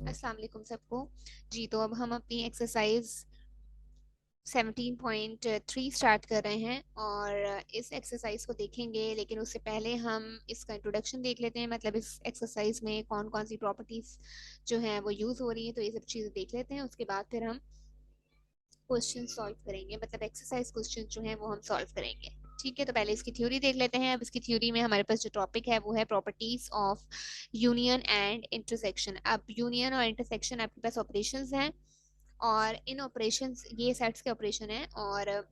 अस्सलाम वालेकुम सबको। जी तो अब हम अपनी एक्सरसाइज 17.3 स्टार्ट कर रहे हैं और इस एक्सरसाइज को देखेंगे, लेकिन उससे पहले हम इसका इंट्रोडक्शन देख लेते हैं। मतलब इस एक्सरसाइज में कौन कौन सी प्रॉपर्टीज जो हैं वो यूज़ हो रही हैं, तो ये सब चीज़ें देख लेते हैं। उसके बाद फिर हम क्वेश्चन सॉल्व करेंगे, मतलब एक्सरसाइज क्वेश्चन जो है वो हम सॉल्व करेंगे। ठीक है, तो पहले इसकी थ्योरी देख लेते हैं। अब इसकी थ्योरी में हमारे पास जो टॉपिक है वो है properties of union and intersection. अब यूनियन और इंटरसेक्शन आपके पास ऑपरेशंस हैं, और इन ऑपरेशंस, ये सेट्स के ऑपरेशन हैं, और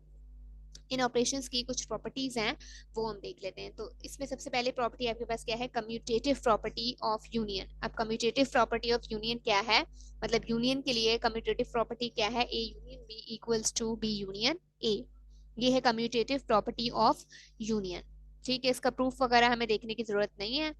इन ऑपरेशंस की कुछ प्रॉपर्टीज हैं वो हम देख लेते हैं। तो इसमें सबसे पहले प्रॉपर्टी आपके पास क्या है? Commutative property of union. अब कम्यूटेटिव प्रॉपर्टी ऑफ यूनियन क्या है? मतलब यूनियन के लिए कम्यूटेटिव प्रॉपर्टी क्या है? A union B equals to B union A. ये है कम्यूटेटिव प्रॉपर्टी ऑफ यूनियन। ठीक है, इसका प्रूफ वगैरह हमें देखने की जरूरत नहीं है।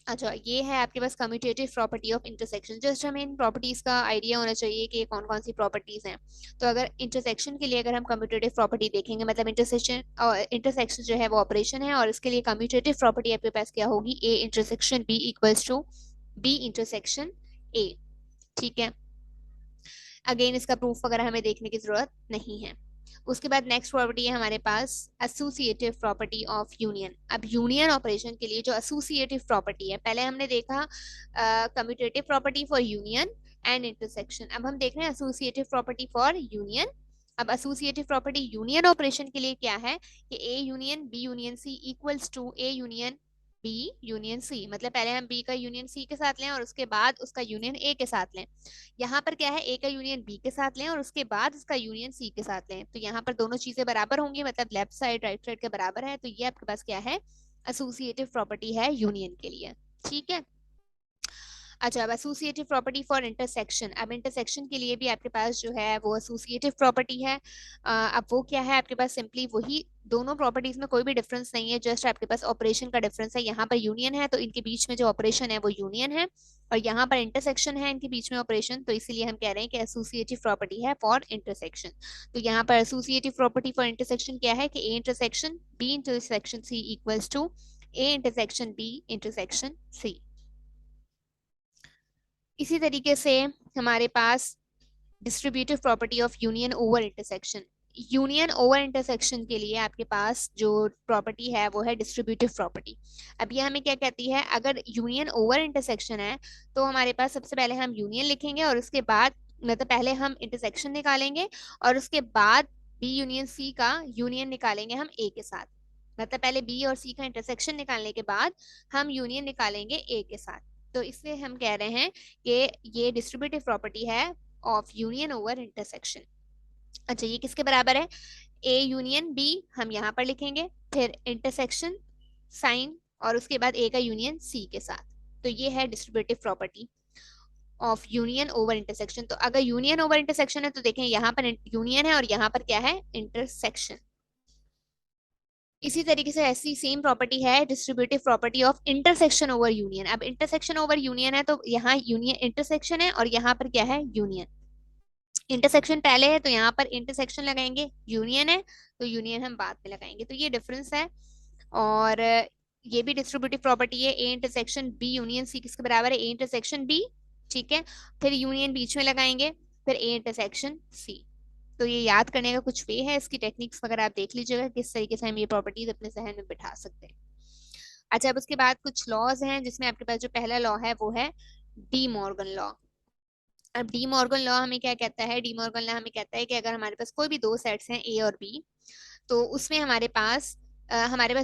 अच्छा, ये है आपके पास commutative property of intersection. Just हमें इन प्रॉपर्टीज का आइडिया होना चाहिए कि कौन कौन सी प्रॉपर्टीज हैं। तो अगर इंटरसेक्शन के लिए अगर हम कम्यूटेटिव प्रॉपर्टी देखेंगे, मतलब इंटरसेक्शन, और इंटरसेक्शन जो है वो ऑपरेशन है, और इसके लिए कम्यूटेटिव प्रॉपर्टी आपके पास क्या होगी? A intersection B equals to B intersection A. ठीक है, अगेन इसका प्रूफ वगैरह हमें देखने की जरूरत नहीं है। उसके बाद नेक्स्ट प्रॉपर्टी है हमारे पास एसोसिएटिव प्रॉपर्टी ऑफ यूनियन। अब यूनियन ऑपरेशन के लिए जो एसोसिएटिव प्रॉपर्टी है, पहले हमने देखा commutative property for union and intersection. अब हम देख रहे हैं एसोसिएटिव प्रॉपर्टी फॉर यूनियन। अब एसोसिएटिव प्रॉपर्टी यूनियन ऑपरेशन के लिए क्या है कि A union B union C equals to A union B union C. मतलब पहले हम बी का यूनियन सी के साथ लें और उसके बाद उसका यूनियन ए के साथ लें। यहाँ पर क्या है? ए का यूनियन बी के साथ लें और उसके बाद इसका यूनियन सी के साथ लें। तो यहाँ पर दोनों चीजें बराबर होंगी, मतलब लेफ्ट साइड राइट साइड के बराबर है। तो ये आपके पास क्या है? एसोसिएटिव प्रॉपर्टी है यूनियन के लिए। ठीक है। अच्छा, अब एसोसिएटिव प्रॉपर्टी फॉर इंटरसेक्शन। अब इंटरसेक्शन के लिए भी आपके पास जो है वो एसोसिएटिव प्रॉपर्टी है। अब वो क्या है आपके पास? सिंपली वही, दोनों प्रॉपर्टीज में कोई भी डिफरेंस नहीं है, जस्ट आपके पास ऑपरेशन का डिफरेंस है। यहाँ पर यूनियन है तो इनके बीच में जो ऑपरेशन है वो यूनियन है, और यहाँ पर इंटरसेक्शन है इनके बीच में ऑपरेशन। तो इसीलिए हम कह रहे हैं कि एसोसिएटिव प्रॉपर्टी है फॉर इंटरसेक्शन। तो यहाँ पर एसोसिएटिव प्रॉपर्टी फॉर इंटरसेक्शन क्या है कि A intersection B intersection C equals to A intersection B intersection C. इसी तरीके से हमारे पास distributive property of union over intersection. Union over intersection के लिए आपके पास जो प्रॉपर्टी है वो है डिस्ट्रीब्यूटिव प्रॉपर्टी। अब ये हमें क्या कहती है? अगर यूनियन ओवर इंटरसेक्शन है तो हमारे पास सबसे पहले हम यूनियन लिखेंगे, और उसके बाद, मतलब पहले हम इंटरसेक्शन निकालेंगे और उसके बाद बी यूनियन सी का यूनियन निकालेंगे हम ए के साथ। मतलब पहले बी और सी का इंटरसेक्शन निकालने के बाद हम यूनियन निकालेंगे ए के साथ। तो इससे हम कह रहे हैं कि ये डिस्ट्रीब्यूटिव प्रॉपर्टी है ऑफ यूनियन ओवर इंटरसेक्शन। अच्छा, ये किसके बराबर है? ए यूनियन बी हम यहाँ पर लिखेंगे, फिर इंटरसेक्शन साइन, और उसके बाद ए का यूनियन सी के साथ। तो ये है distributive property of union over intersection. तो अगर यूनियन ओवर इंटरसेक्शन है तो देखें यहाँ पर यूनियन है और यहाँ पर क्या है? इंटरसेक्शन। इसी तरीके से ऐसी सेम प्रॉपर्टी है distributive property of intersection over union. अब इंटरसेक्शन ओवर यूनियन है तो यहाँ यूनियन इंटरसेक्शन है और यहाँ पर क्या है? यूनियन। इंटरसेक्शन पहले है तो यहाँ पर इंटरसेक्शन लगाएंगे, यूनियन है तो यूनियन हम बाद में लगाएंगे। तो ये डिफरेंस है। और ये भी डिस्ट्रीब्यूटिव प्रॉपर्टी है। A intersection B union C किसके बराबर है? A intersection B. ठीक है, फिर यूनियन बीच में लगाएंगे, फिर ए इंटरसेक्शन सी। तो ये याद करने का कुछ वे है, इसकी टेक्निक्स वगैरह आप देख लीजिएगा किस तरीके से हम ये प्रॉपर्टीज अपने जहन में बिठा सकते हैं। अच्छा, अब उसके बाद कुछ लॉज हैं जिसमें आपके पास जो पहला लॉ है वो है डी मॉर्गन लॉ। अब डी मॉर्गन लॉ हमें क्या कहता है? डी मॉर्गन लॉ हमें कहता है कि अगर हमारे पास कोई भी दो सेट्स हैं ए और बी, तो उसमें हमारे पास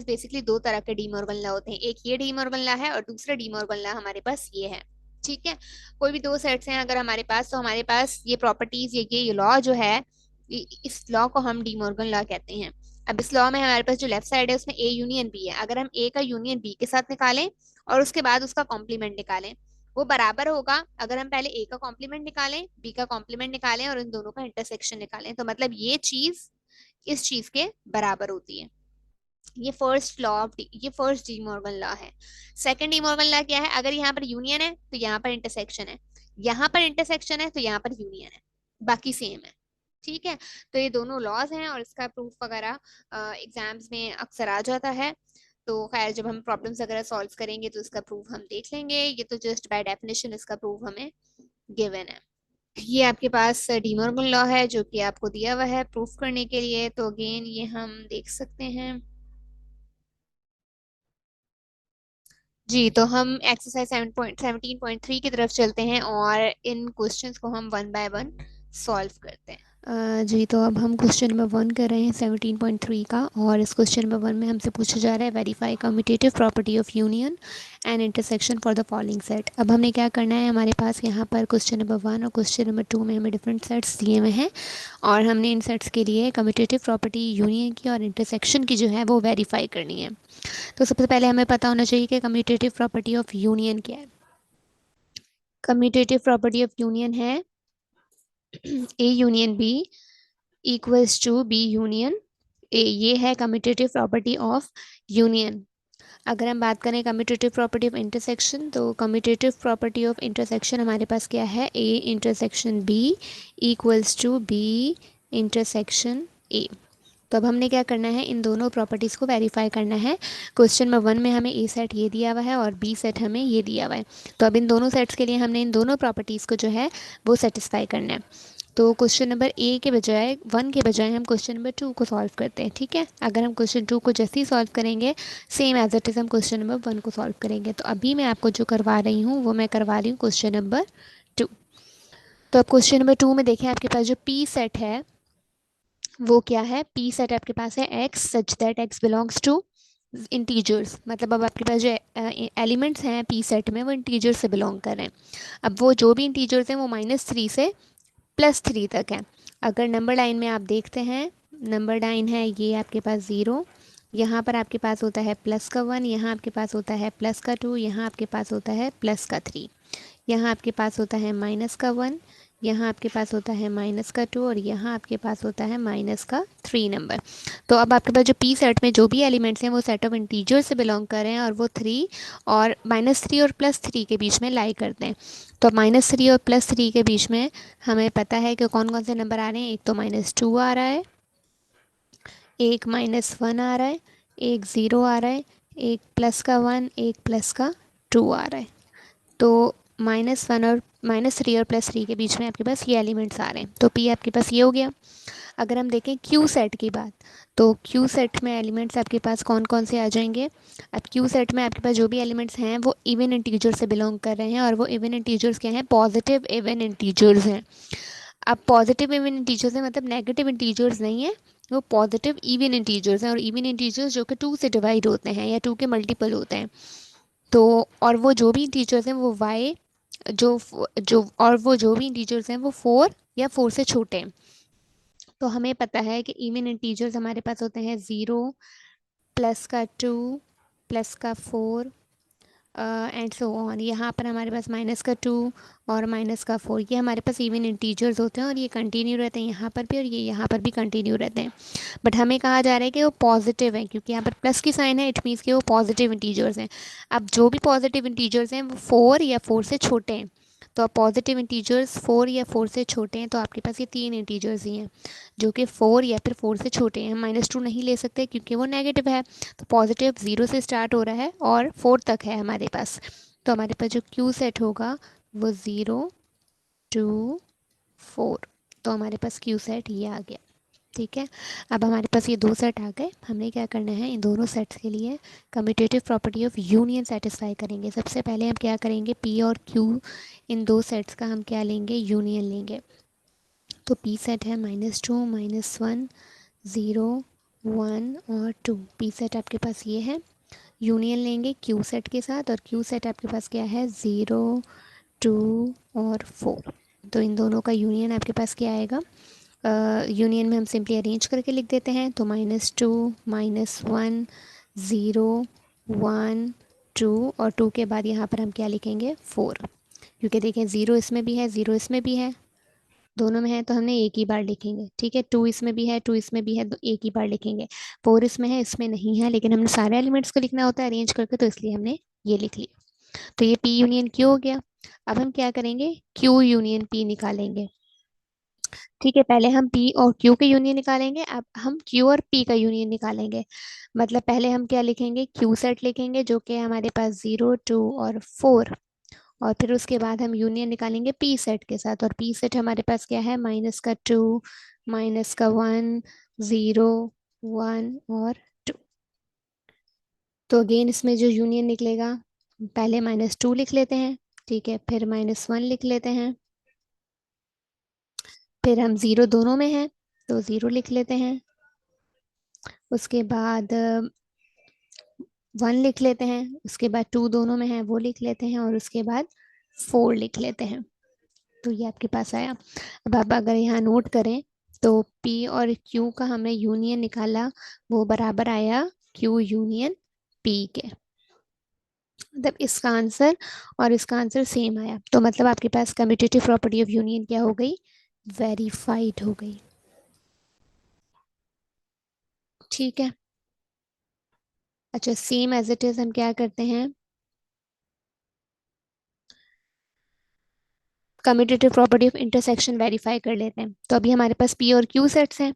बेसिकली दो तरह के डी मॉर्गन लॉ होते हैं। एक ये डी मॉर्गन लॉ है और दूसरा डी मॉर्गन लॉ हमारे पास ये है। ठीक है, कोई भी दो सेट्स हैं अगर हमारे पास, तो हमारे पास ये प्रॉपर्टीज, ये लॉ जो है, इस लॉ को हम डी मॉर्गन लॉ कहते हैं। अब इस लॉ में हमारे पास जो लेफ्ट साइड है उसमें ए यूनियन बी है। अगर हम ए का यूनियन बी के साथ निकालें और उसके बाद उसका कॉम्प्लीमेंट निकालें, वो बराबर होगा अगर हम पहले ए का कॉम्प्लीमेंट निकालें, बी का कॉम्प्लीमेंट निकालें और इन दोनों का इंटरसेक्शन निकालें। तो मतलब ये चीज इस चीज के बराबर होती है। ये फर्स्ट डी मॉर्गन लॉ है। सेकंड डी मॉर्गन लॉ क्या है? अगर यहाँ पर यूनियन है तो यहाँ पर इंटरसेक्शन है, यहाँ पर इंटरसेक्शन है तो यहाँ पर यूनियन है, बाकी सेम है। ठीक है, तो ये दोनों लॉज हैं और इसका प्रूफ वगैरह एग्जाम्स में अक्सर आ जाता है। तो खैर जब हम प्रॉब्लम्स वगैरह सॉल्व करेंगे तो इसका प्रूफ हम देख लेंगे, ये तो जस्ट बाय डेफिनेशन इसका प्रूफ हमें गिवन है। ये आपके पास डी मॉर्गन लॉ है जो कि आपको दिया हुआ है प्रूफ करने के लिए, तो अगेन ये हम देख सकते हैं। जी, तो हम एक्सरसाइज 7.17.3 की तरफ चलते हैं और इन क्वेश्चंस को हम वन बाय वन सॉल्व करते हैं। जी, तो अब हम क्वेश्चन नंबर 1 कर रहे हैं 17.3 का, और इस क्वेश्चन नंबर 1 में हमसे पूछा जा रहा है verify commutative property of union and intersection for the following set. अब हमने क्या करना है, हमारे पास यहाँ पर क्वेश्चन नंबर 1 और क्वेश्चन नंबर 2 में हमें डिफरेंट सेट्स दिए हुए हैं, और हमने इन सेट्स के लिए कम्यूटेटिव प्रॉपर्टी यूनियन की और इंटरसेक्शन की जो है वो वेरीफाई करनी है। तो सबसे पहले हमें पता होना चाहिए कि कम्यूटेटिव प्रॉपर्टी ऑफ यूनियन क्या है। कम्यूटेटिव प्रॉपर्टी ऑफ यूनियन है A union B equals to B union A, ये है कम्यूटेटिव प्रॉपर्टी ऑफ यूनियन। अगर हम बात करें कम्यूटेटिव प्रॉपर्टी ऑफ इंटरसेक्शन, तो कम्यूटेटिव प्रॉपर्टी ऑफ इंटरसेक्शन हमारे पास क्या है, A intersection B equals to B intersection A. तो अब हमने क्या करना है, इन दोनों प्रॉपर्टीज़ को वेरीफाई करना है। क्वेश्चन नंबर 1 में हमें ए सेट ये दिया हुआ है और बी सेट हमें ये दिया हुआ है, तो अब इन दोनों सेट्स के लिए हमने इन दोनों प्रॉपर्टीज़ को जो है वो सेटिस्फाई करना है। तो क्वेश्चन नंबर ए के बजाय 1 के बजाय हम क्वेश्चन नंबर 2 को सॉल्व करते हैं, ठीक है। अगर हम क्वेश्चन 2 को जैसे ही सॉल्व करेंगे सेम एज इट इज़ हम क्वेश्चन नंबर 1 को सॉल्व करेंगे। तो अभी मैं आपको जो करवा रही हूँ वो मैं करवा रही हूँ क्वेश्चन नंबर 2। तो अब क्वेश्चन नंबर 2 में देखें, आपके पास जो पी सेट है वो क्या है, पी सेट आपके पास है x such that x belongs to integers, मतलब अब आपके पास जो एलिमेंट्स हैं पी सेट में वो इंटीजर्स से बिलोंग कर रहे हैं। अब वो जो भी इंटीजर्स हैं वो -3 से +3 तक है। अगर नंबर लाइन में आप देखते हैं, नंबर लाइन है ये आपके पास 0, यहाँ पर आपके पास होता है +1, यहाँ आपके पास होता है +2, यहाँ आपके पास होता है +3, यहाँ आपके पास होता है -1, यहाँ आपके पास होता है -2, और यहाँ आपके पास होता है -3 नंबर। तो अब आपके पास जो पी सेट में जो भी एलिमेंट्स हैं वो सेट ऑफ इंटीजर से बिलोंग कर रहे हैं, और वो 3 और -3 और +3 के बीच में लाई करते हैं। तो -3 और +3 के बीच में हमें पता है कि कौन कौन से नंबर आ रहे हैं। एक तो -2 आ रहा है, एक -1 आ रहा है, एक 0 आ रहा है, एक +1, एक +2 आ रहा है। तो -1 और -3 और +3 के बीच में आपके पास ये एलिमेंट्स आ रहे हैं, तो पी आपके पास ये हो गया। अगर हम देखें क्यू सेट की बात, तो क्यू सेट में एलिमेंट्स आपके पास कौन कौन से आ जाएंगे। अब क्यू सेट में आपके पास जो भी एलिमेंट्स हैं वो इवन इंटीजर से बिलोंग कर रहे हैं, और वो इवन इंटीजर्स क्या हैं, पॉजिटिव इवन इंटीजर्स हैं। अब पॉजिटिव इवन इंटीजर्स हैं मतलब नेगेटिव इंटीजर्स नहीं है, वो पॉजिटिव इवन इंटीजर्स हैं, और इवन इंटीजर्स जो कि 2 से डिवाइड होते हैं या 2 के मल्टीपल होते हैं। तो और वो जो भी इंटीजर्स हैं वो वाई जो जो और वो जो भी इंटीजर्स हैं वो 4 या 4 से छोटे हैं। तो हमें पता है कि इवन इंटीजर्स हमारे पास होते हैं 0 +2 +4 एंड सो ऑन। यहाँ पर हमारे पास -2 और -4 ये हमारे पास इवन इंटीजर्स होते हैं, और ये कंटिन्यू रहते हैं यहाँ पर भी, और ये यहाँ पर भी कंटिन्यू रहते हैं। बट हमें कहा जा रहा है कि वो पॉजिटिव है, क्योंकि यहाँ पर प्लस की साइन है, इट मीन्स कि वो पॉजिटिव इंटीजर्स हैं। अब जो भी पॉजिटिव इंटीजर्स हैं वो 4 या 4 से छोटे हैं। तो अब पॉजिटिव इंटीजर्स 4 या 4 से छोटे हैं, तो आपके पास ये 3 इंटीजर्स ही हैं जो कि 4 या फिर 4 से छोटे हैं। हम -2 नहीं ले सकते क्योंकि वो नेगेटिव है, तो पॉजिटिव 0 से स्टार्ट हो रहा है और 4 तक है हमारे पास। तो हमारे पास जो क्यू सेट होगा वो 0 2 4, तो हमारे पास क्यू सेट ये आ गया, ठीक है। अब हमारे पास ये 2 सेट आ गए, हमने क्या करना है, इन दोनों सेट्स के लिए commutative property of union satisfy करेंगे। सबसे पहले हम क्या करेंगे, पी और क्यू इन 2 सेट्स का हम क्या लेंगे, यूनियन लेंगे। तो पी सेट है -2 -1 0 1 और 2, पी सेट आपके पास ये है। यूनियन लेंगे क्यू सेट के साथ, और क्यू सेट आपके पास क्या है, 0 2 और 4। तो इन दोनों का यूनियन आपके पास क्या आएगा, यूनियन में हम सिंपली अरेंज करके लिख देते हैं। तो -2 -1 0 1 2, और 2 के बाद यहाँ पर हम क्या लिखेंगे, 4, क्योंकि देखें 0 इसमें भी है 0 इसमें भी है, दोनों में है तो हमने एक ही बार लिखेंगे, ठीक है। 2 इसमें भी है 2 इसमें भी है, तो एक ही बार लिखेंगे। 4 इसमें है इसमें नहीं है, लेकिन हमने सारे एलिमेंट्स को लिखना होता है अरेंज करके, तो इसलिए हमने ये लिख लिया। तो ये पी यूनियन क्यू हो गया। अब हम क्या करेंगे, क्यू यूनियन पी निकालेंगे। ठीक है, पहले हम पी और क्यू के यूनियन निकालेंगे, अब हम क्यू और पी का यूनियन निकालेंगे। मतलब पहले हम क्या लिखेंगे, क्यू सेट लिखेंगे जो कि हमारे पास 0 2 और 4, और फिर उसके बाद हम यूनियन निकालेंगे पी सेट के साथ, और पी सेट हमारे पास क्या है, -2 -1 0 1 और 2। तो अगेन इसमें जो यूनियन निकलेगा, पहले -2 लिख लेते हैं, ठीक है, फिर -1 लिख लेते हैं, फिर हम ज़ीरो दोनों में हैं तो ज़ीरो लिख लेते हैं, उसके बाद 1 लिख लेते हैं, उसके बाद 2 दोनों में है वो लिख लेते हैं, और उसके बाद 4 लिख लेते हैं। तो ये आपके पास आया। अब आप अगर यहाँ नोट करें तो P और Q का हमने यूनियन निकाला, वो बराबर आया Q यूनियन P के। मतलब इसका आंसर और इसका आंसर सेम आया, तो मतलब आपके पास कम्यूटेटिव प्रॉपर्टी ऑफ यूनियन क्या हो गई, वेरीफाइड हो गई। ठीक है, अच्छा सेम एज इट इज हम क्या करते हैं, commutative property of intersection verify कर लेते हैं। तो अभी हमारे पास पी और क्यू सेट्स हैं,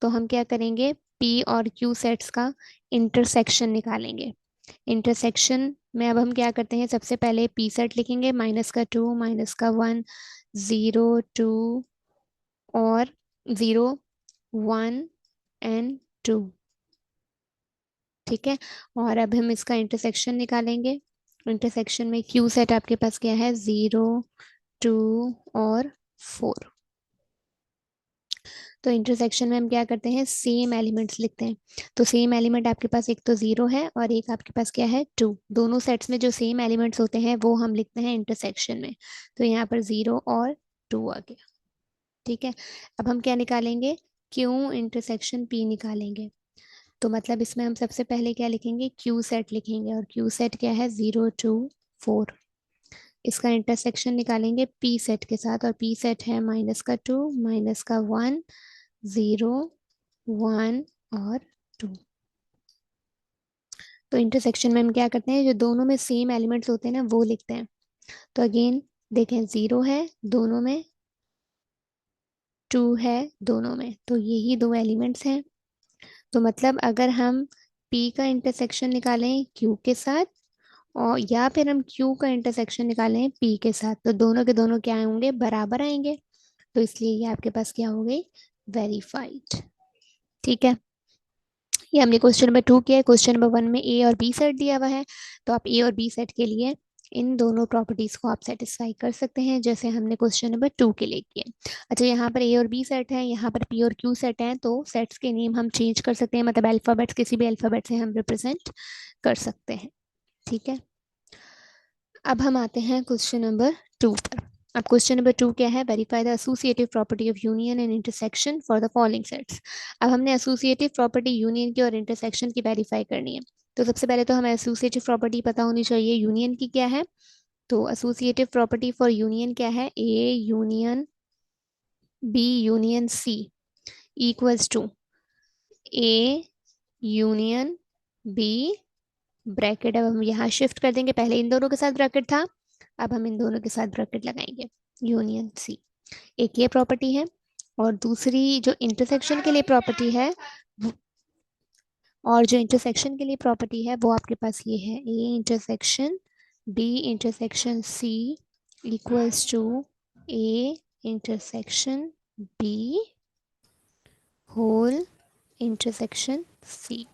तो हम क्या करेंगे, पी और क्यू सेट्स का इंटरसेक्शन निकालेंगे। इंटरसेक्शन में अब हम क्या करते हैं, सबसे पहले पी सेट लिखेंगे, -2 -1 0 2 और 0 1 और 2। ठीक है, और अब हम इसका इंटरसेक्शन निकालेंगे। इंटरसेक्शन में क्यू सेट आपके पास क्या है, 0 2 और 4। तो इंटरसेक्शन में हम क्या करते हैं, सेम एलिमेंट्स लिखते हैं। तो सेम एलिमेंट आपके पास एक तो 0 है और एक आपके पास क्या है, 2। दोनों सेट्स में जो सेम एलिमेंट्स होते हैं वो हम लिखते हैं इंटरसेक्शन में। तो यहाँ पर 0 और 2 आ गया। ठीक है, अब हम क्या निकालेंगे, क्यू इंटरसेक्शन पी निकालेंगे। तो मतलब इसमें हम सबसे पहले क्या लिखेंगे, क्यू सेट लिखेंगे, और क्यू सेट क्या है, 0 2 4। इसका इंटरसेक्शन निकालेंगे पी सेट के साथ, और पी सेट है -2 -1 0 1 और 2। तो इंटरसेक्शन में हम क्या करते हैं, जो दोनों में सेम एलिमेंट्स होते हैं ना वो लिखते हैं। तो अगेन देखें, 0 है दोनों में, 2 है दोनों में, तो यही दो एलिमेंट्स हैं। तो मतलब अगर हम P का इंटरसेक्शन निकालें Q के साथ, और या फिर हम Q का इंटरसेक्शन निकालें P के साथ, तो दोनों के दोनों क्या होंगे, बराबर आएंगे। तो इसलिए ये आपके पास क्या हो गई, वेरीफाइड। ठीक है, ये हमने क्वेश्चन नंबर 2 किया है। क्वेश्चन नंबर 1 में ए और बी सेट दिया हुआ है, तो आप ए और बी सेट के लिए इन दोनों प्रॉपर्टीज को आप सेटिस्फाई कर सकते हैं, जैसे हमने क्वेश्चन नंबर 2 के लिए किया। अच्छा, यहाँ पर ए और बी सेट है, यहाँ पर पी और क्यू सेट है, तो सेट्स के नेम हम चेंज कर सकते हैं, मतलब अल्फाबेट्स किसी भी अल्फाबेट से हम रिप्रेजेंट कर सकते हैं। ठीक है, अब हम आते हैं क्वेश्चन नंबर 2 पर। अब क्वेश्चन नंबर 2 क्या है, verify the associative property of union and intersection for the following sets. अब हमने एसोसिएटिव प्रॉपर्टी यूनियन की और इंटरसेक्शन की वेरीफाई करनी है। तो सबसे पहले तो हमें एसोसिएटिव प्रॉपर्टी पता होनी चाहिए यूनियन की क्या है। तो एसोसिएटिव प्रॉपर्टी फॉर यूनियन क्या है, A union B union C equals to A union B, bracket अब हम यहाँ शिफ्ट कर देंगे, पहले इन दोनों के साथ ब्रैकेट था, अब हम इन दोनों के साथ ब्रैकेट लगाएंगे, यूनियन सी। एक ये प्रॉपर्टी है, और दूसरी जो इंटरसेक्शन के लिए प्रॉपर्टी है, और जो इंटरसेक्शन के लिए प्रॉपर्टी है वो आपके पास ये है, A intersection B intersection C equals to A intersection B whole intersection C.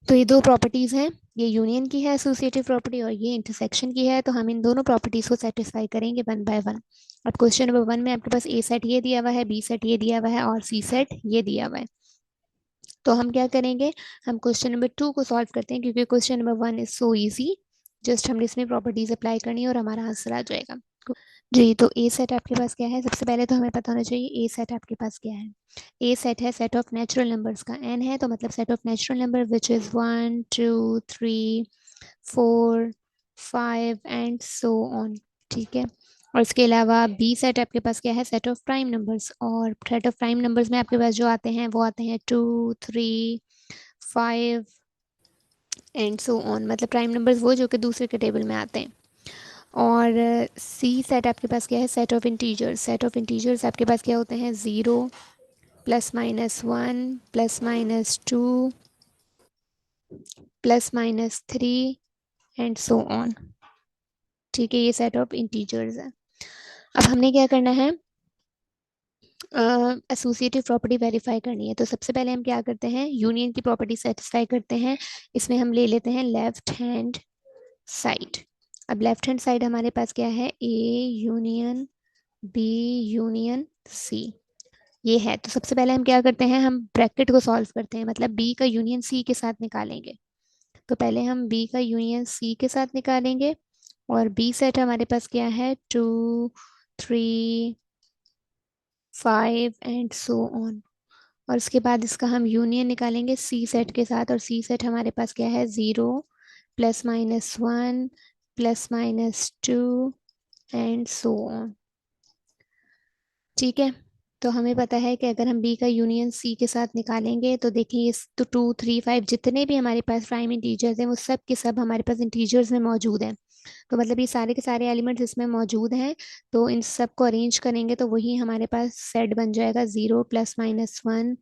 तो ये दो प्रॉपर्टीज हैं, ये यूनियन की है एसोसिएटिव प्रॉपर्टी, और ये इंटरसेक्शन की है। तो हम इन दोनों प्रॉपर्टीज को सेटिस्फाई करेंगे वन बाय वन। अब क्वेश्चन नंबर 1 में आपके पास ए सेट ये दिया हुआ है, बी सेट ये दिया हुआ है, और सी सेट ये दिया हुआ है। तो हम क्या करेंगे, हम क्वेश्चन नंबर 2 को सॉल्व करते हैं, क्योंकि question number 1 is so easy. Just हमने इसमें प्रॉपर्टीज अप्लाई करनी है और हमारा आंसर आ जाएगा। जी, तो ए सेट आपके पास क्या है, सबसे पहले तो हमें पता होना चाहिए ए सेट आपके पास क्या है। ए सेट है सेट ऑफ नेचुरल नंबर्स का, एन है तो मतलब set of natural number which is 1 2 3 4 5 and so on. ठीक है, और इसके अलावा बी सेट आपके पास क्या है, सेट ऑफ प्राइम नंबर्स, और सेट ऑफ प्राइम नंबर्स में आपके पास जो आते हैं वो आते हैं 2 3 5 एंड सो ऑन, मतलब प्राइम नंबर्स वो जो कि दूसरे के टेबल में आते हैं। और सी सेट आपके पास क्या है, set of integers. Set of integers आपके पास क्या होते हैं, 0 +-1 +-2 +-3 एंड सो ऑन। ठीक है, ये सेट ऑफ इंटीजर्स है। अब हमने क्या करना है, एसोसिएटिव प्रॉपर्टी वेरीफाई करनी है। तो सबसे पहले हम क्या करते हैं, यूनियन की प्रॉपर्टी सेटिस्फाई करते हैं। इसमें हम ले लेते हैं लेफ्ट हैंड साइड। अब लेफ्ट हैंड साइड हमारे पास क्या है, A union B union C, ये है। तो सबसे पहले हम क्या करते हैं, हम ब्रैकेट को सॉल्व करते हैं, मतलब बी का यूनियन सी के साथ निकालेंगे। तो पहले हम बी का यूनियन सी के साथ निकालेंगे, और बी सेट हमारे पास क्या है, 2 3 5 एंड सो ऑन। और उसके बाद इसका हम यूनियन निकालेंगे सी सेट के साथ, और सी सेट हमारे पास क्या है, 0 +-1 +-2 एंड सो ऑन। ठीक है, तो हमें पता है कि अगर हम बी का यूनियन सी के साथ निकालेंगे तो देखिए इस तो 2 3 5 जितने भी हमारे पास प्राइम इंटीजर्स हैं वो सब के सब हमारे पास इंटीजर्स में मौजूद हैं। तो मतलब ये सारे के सारे एलिमेंट्स इसमें मौजूद हैं। तो इन सब को अरेंज करेंगे तो वही हमारे पास सेट बन जाएगा, 0 +-1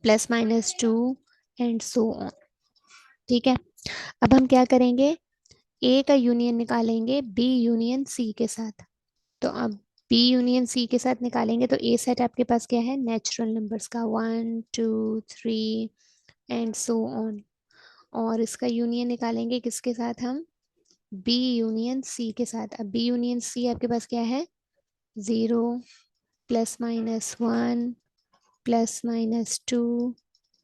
+-2 एंड सो ऑन। ठीक है, अब हम क्या करेंगे, ए का यूनियन निकालेंगे बी यूनियन सी के साथ। तो अब बी यूनियन सी के साथ निकालेंगे तो ए सेट आपके पास क्या है, नेचुरल नंबर्स का, 1 2 3 एंड सो ऑन। और इसका यूनियन निकालेंगे किसके साथ, हम बी यूनियन सी के साथ। अब बी यूनियन सी आपके पास क्या है, 0 +-1 +-2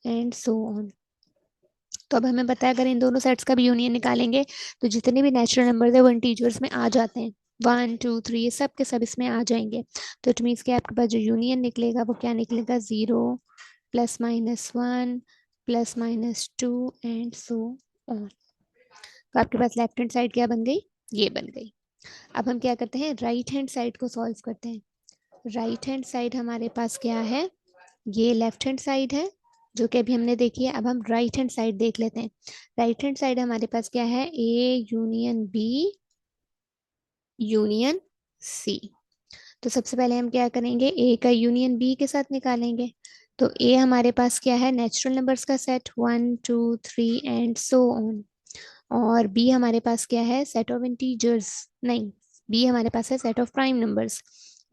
एंड सो ऑन। तो अब हमें पता है अगर इन दोनों सेट्स का भी यूनियन निकालेंगे तो जितने भी नेचुरल नंबर है वो इंटीजर्स में आ जाते हैं, 1 2 3 ये सब के सब इसमें आ जाएंगे। तो इट मीन्स कि आपके पास जो यूनियन निकलेगा वो क्या निकलेगा, 0 +-1 +-2 एंड सो ऑन। तो आपके पास लेफ्ट हैंड साइड क्या बन गई, ये बन गई। अब हम क्या करते हैं, राइट हैंड साइड को सॉल्व करते हैं। राइट हैंड साइड हमारे पास क्या है, ये लेफ्ट हैंड साइड है जो कि अभी हमने देखी है। अब हम राइट हैंड साइड देख लेते हैं। राइट हैंड साइड हमारे पास क्या है, A union B union C. तो सबसे पहले हम क्या करेंगे, ए का यूनियन बी के साथ निकालेंगे। तो ए हमारे पास क्या है, नेचुरल नंबर्स का सेट, 1 2 3 एंड सो ऑन। और बी हमारे पास क्या है, सेट ऑफ इंटीजर्स, नहीं, बी हमारे पास है सेट ऑफ प्राइम नंबर्स।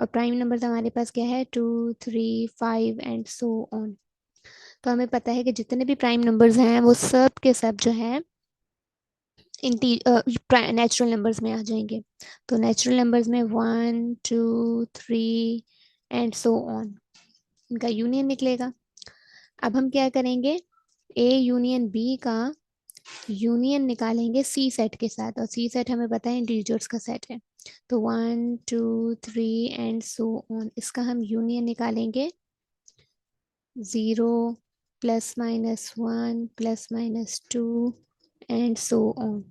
और प्राइम नंबर्स हमारे पास क्या है, 2 3 5 एंड सो ऑन। तो हमें पता है कि जितने भी प्राइम नंबर्स हैं वो सब के सब जो है नेचुरल नंबर्स में आ जाएंगे। तो नेचुरल नंबर्स में 1 2 3 एंड सो ऑन, इनका यूनियन निकलेगा। अब हम क्या करेंगे, ए यूनियन बी का यूनियन निकालेंगे सी सेट के साथ, और सी सेट हमें पता है इंटीजर्स का सेट है। तो 1 2 3 एंड सो ऑन, इसका हम यूनियन निकालेंगे 0 +-1 +-2 एंड सो ऑन।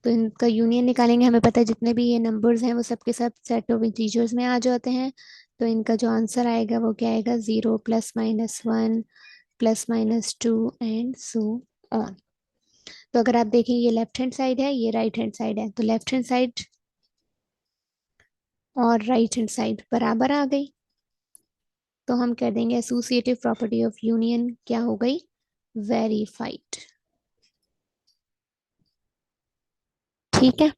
तो इनका यूनियन निकालेंगे, हमें पता है जितने भी ये नंबर्स हैं वो सब के सब सेट ऑफ इंटीजर्स में आ जाते हैं। तो इनका जो आंसर आएगा वो क्या आएगा, 0 +-1 +-2 एंड सो ऑन। तो अगर आप देखें ये लेफ्ट हैंड साइड है, ये राइट हैंड साइड है, तो लेफ्ट हैंड साइड और राइट हैंड साइड बराबर आ गई। तो हम कह देंगे एसोसिएटिव प्रॉपर्टी ऑफ यूनियन क्या हो गई, वेरीफाइड। ठीक है,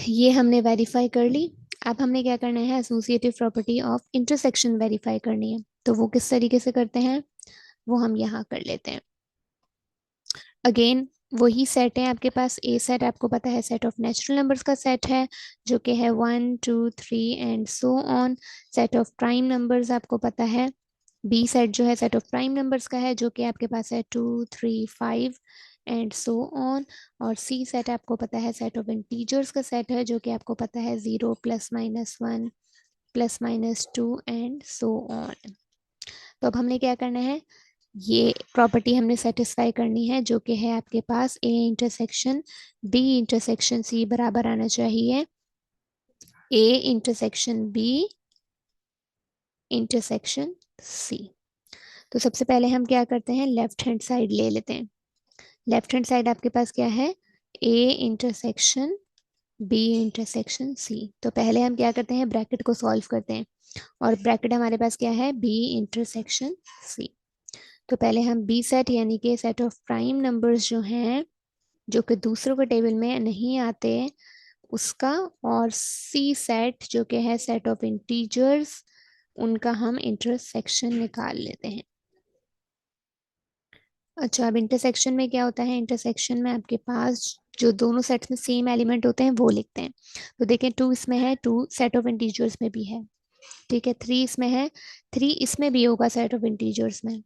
ये हमने वेरीफाई कर ली। अब हमने क्या करना है, associative property of intersection verify करनी है। तो वो किस तरीके से करते हैं, वो हम यहाँ कर लेते हैं। अगेन वही सेट है आपके पास, ए सेट आपको पता है सेट ऑफ नेचुरल नंबर्स का सेट है जो कि है 1 2 3 and so on. Set of prime numbers आपको पता है, बी सेट जो है सेट ऑफ प्राइम नंबर्स का है जो कि आपके पास है 2 3 5 एंड सो ऑन। और सी सेट आपको पता है सेट ऑफ इंटीजर्स का सेट है जो कि आपको पता है 0 +-1 +-2 एंड सो ऑन। तो अब हमने क्या करना है, ये प्रॉपर्टी हमने सेटिस्फाई करनी है जो कि है आपके पास A intersection B intersection C बराबर आना चाहिए A intersection B intersection C. तो सबसे पहले हम क्या करते हैं, लेफ्ट हैंड साइड ले लेते हैं। लेफ्ट हैंड साइड आपके पास क्या है, A intersection B intersection C. तो पहले हम क्या करते हैं, ब्रैकेट को सॉल्व करते हैं, और ब्रैकेट हमारे पास क्या है, बी इंटरसेक्शन सी। तो पहले हम बी सेट यानी कि सेट ऑफ प्राइम नंबर्स जो हैं, जो कि दूसरों के टेबल में नहीं आते, उसका, और सी सेट जो कि है सेट ऑफ इंटीजर्स, उनका हम इंटरसेक्शन निकाल लेते हैं। अच्छा, अब इंटरसेक्शन में क्या होता है, इंटरसेक्शन में आपके पास जो दोनों सेट्स में सेम एलिमेंट होते हैं वो लिखते हैं। तो देखें, 2 इसमें है, 2 सेट ऑफ इंटीजर्स में भी है, ठीक है। 3 इसमें है, 3 इसमें भी होगा सेट ऑफ इंटीजर्स में।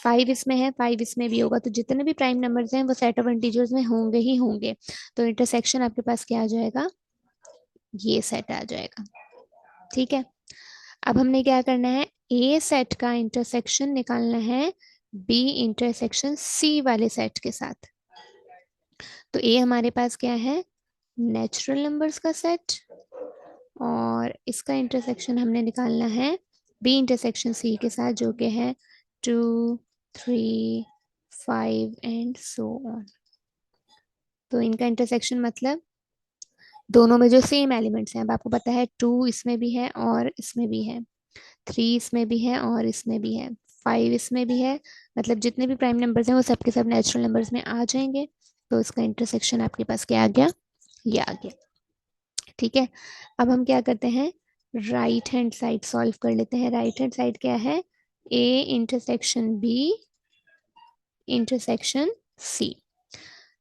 5 इसमें है, 5 इसमें भी होगा। तो जितने भी प्राइम नंबर्स हैं वो सेट ऑफ इंटीजर्स में होंगे ही होंगे। तो इंटरसेक्शन आपके पास क्या आ जाएगा, ये सेट आ जाएगा, ठीक है। अब हमने क्या करना है, ए सेट का इंटरसेक्शन निकालना है बी इंटरसेक्शन सी वाले सेट के साथ। तो ए हमारे पास क्या है, नेचुरल नंबर्स का सेट, और इसका इंटरसेक्शन हमने निकालना है बी इंटरसेक्शन सी के साथ, जो कि है 2, 3, 5 एंड सो ऑन। तो इनका इंटरसेक्शन मतलब दोनों में जो सेम एलिमेंट्स हैं। अब आपको पता है 2 इसमें भी है और इसमें भी है, 3 इसमें भी है और इसमें भी है, 5 इसमें भी है। मतलब जितने भी प्राइम नंबर्स हैं वो सब के सब नेचुरल नंबर्स में आ जाएंगे। तो इसका इंटरसेक्शन आपके पास क्या आ गया, ये आ गया, ठीक है। अब हम क्या करते हैं, राइट हैंड साइड सॉल्व कर लेते हैं। राइट हैंड साइड क्या है, A intersection B intersection C.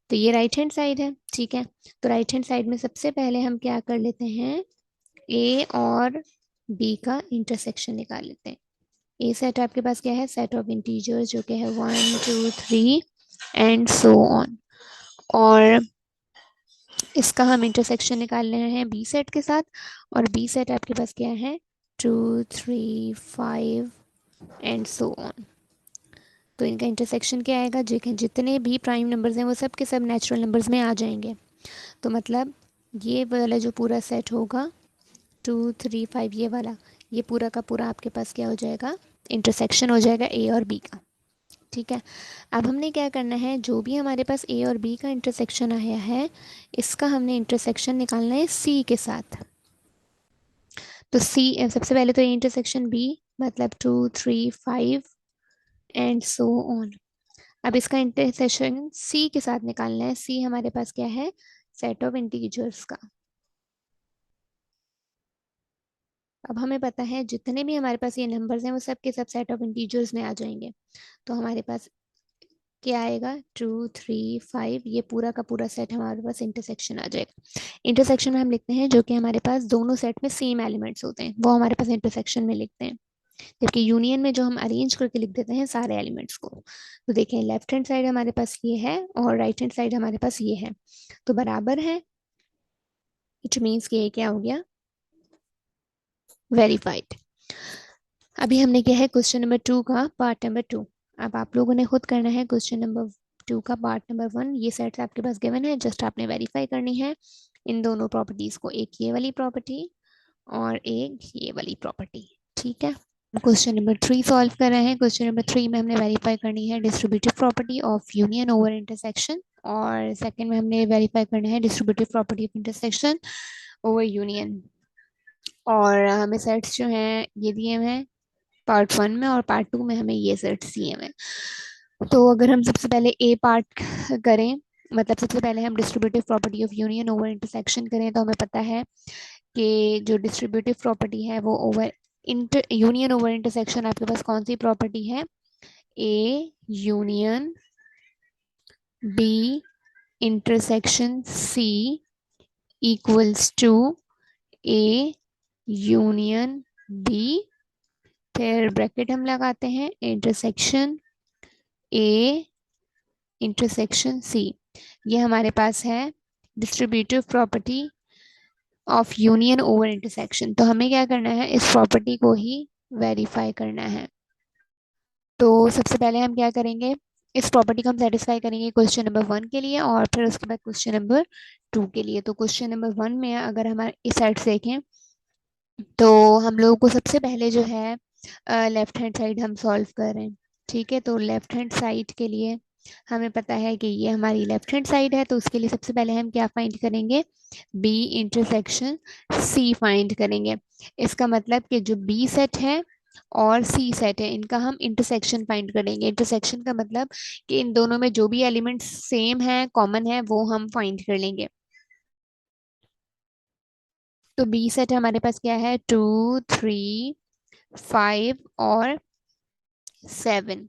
तो ये राइट हैंड साइड है, ठीक है। तो राइट हैंड साइड में सबसे पहले हम क्या कर लेते हैं, ए और बी का इंटरसेक्शन निकाल लेते हैं। ए सेट आपके पास क्या है, सेट ऑफ इंटीजर्स, जो कि है 1, 2, 3 एंड सो ऑन। और इसका हम इंटरसेक्शन निकाल रहे हैं बी सेट के साथ, और बी सेट आपके पास क्या है, 2, 3, 5 एंड सो ऑन। तो इनका इंटरसेक्शन क्या आएगा, जितने भी प्राइम नंबर्स हैं वो सब के सब नेचुरल नंबर्स में आ जाएंगे। तो मतलब ये वाला जो पूरा सेट होगा 2, 3, 5, ये वाला, ये पूरा का पूरा आपके पास क्या हो जाएगा, इंटरसेक्शन हो जाएगा ए और बी का, ठीक है। अब हमने क्या करना है, जो भी हमारे पास ए और बी का इंटरसेक्शन आया है, इसका हमने इंटरसेक्शन निकालना है सी के साथ। तो सी सबसे पहले तो ए इंटरसेक्शन बी, मतलब 2, 3, 5 एंड सो ऑन। अब इसका इंटरसेक्शन सी के साथ निकालना है। सी हमारे पास क्या है, सेट ऑफ इंटीजर्स का। अब हमें पता है जितने भी हमारे पास ये नंबर्स हैं वो सब के सब सेट ऑफ इंटीजर्स में आ जाएंगे। तो हमारे पास क्या आएगा, 2, 3, 5, ये पूरा का पूरा सेट हमारे पास इंटरसेक्शन आ जाएगा। इंटरसेक्शन में हम लिखते हैं जो कि हमारे पास दोनों सेट में सेम एलिमेंट्स होते हैं, वो हमारे पास इंटरसेक्शन में लिखते हैं। जबकि यूनियन में जो हम अरेंज करके लिख देते हैं सारे एलिमेंट्स को। तो देखें, लेफ्ट हैंड साइड हमारे पास ये है और राइट हैंड साइड हमारे पास ये है, तो बराबर है। इट मीन्स कि ये क्या हो गया, वेरीफाइड। अभी हमने किया है क्वेश्चन नंबर 2 का पार्ट नंबर 2। अब आप लोगों ने खुद करना है क्वेश्चन नंबर 2 का पार्ट नंबर 1। ये सेट्स आपके पास गिवन है, जस्ट आपने वेरीफाई करनी है इन दोनों प्रॉपर्टीज को, एक ये वाली प्रॉपर्टी और एक ये वाली प्रॉपर्टी, ठीक है। क्वेश्चन नंबर 3 सॉल्व कर रहे हैं। क्वेश्चन नंबर 3 में हमने वेरीफाई करनी है distributive property of union over intersection, और सेकंड में हमने वेरीफाई करना है distributive property of intersection over union. और हमें सेट्स जो हैं ये दिए हुए हैं पार्ट 1 में, और पार्ट 2 में हमें ये सेट्स दिए हुए हैं। तो अगर हम सबसे पहले ए पार्ट करें, मतलब सबसे पहले हम distributive property of union over intersection करें, तो हमें पता है कि जो डिस्ट्रीब्यूटिव प्रॉपर्टी है वो ओवर यूनियन ओवर इंटरसेक्शन आपके पास कौन सी प्रॉपर्टी है, A union B intersection C equals to A union B, फिर ब्रैकेट हम लगाते हैं इंटरसेक्शन ए इंटरसेक्शन सी। ये हमारे पास है distributive property of union over intersection. तो हमें क्या करना है, इस प्रॉपर्टी को ही वेरीफाई करना है। तो सबसे पहले हम क्या करेंगे, इस प्रॉपर्टी को हम सेटिस्फाई करेंगे क्वेश्चन नंबर 1 के लिए, और फिर उसके बाद क्वेश्चन नंबर 2 के लिए। तो क्वेश्चन नंबर 1 में अगर हमारे इस साइड से देखें, तो हम लोगों को सबसे पहले जो है लेफ्ट हैंड साइड हम सॉल्व कर रहे हैं, ठीक है। तो लेफ्ट हैंड साइड के लिए हमें पता है कि ये हमारी लेफ्ट हैंड साइड है, तो उसके लिए सबसे पहले हम क्या फाइंड करेंगे, बी इंटरसेक्शन सी फाइंड करेंगे। इसका मतलब कि जो बी सेट है और सी सेट है, इनका हम इंटरसेक्शन फाइंड करेंगे। इंटरसेक्शन का मतलब कि इन दोनों में जो भी एलिमेंट सेम है, कॉमन है, वो हम फाइंड कर लेंगे। तो बी सेट हमारे पास क्या है, 2, 3, 5 और 7।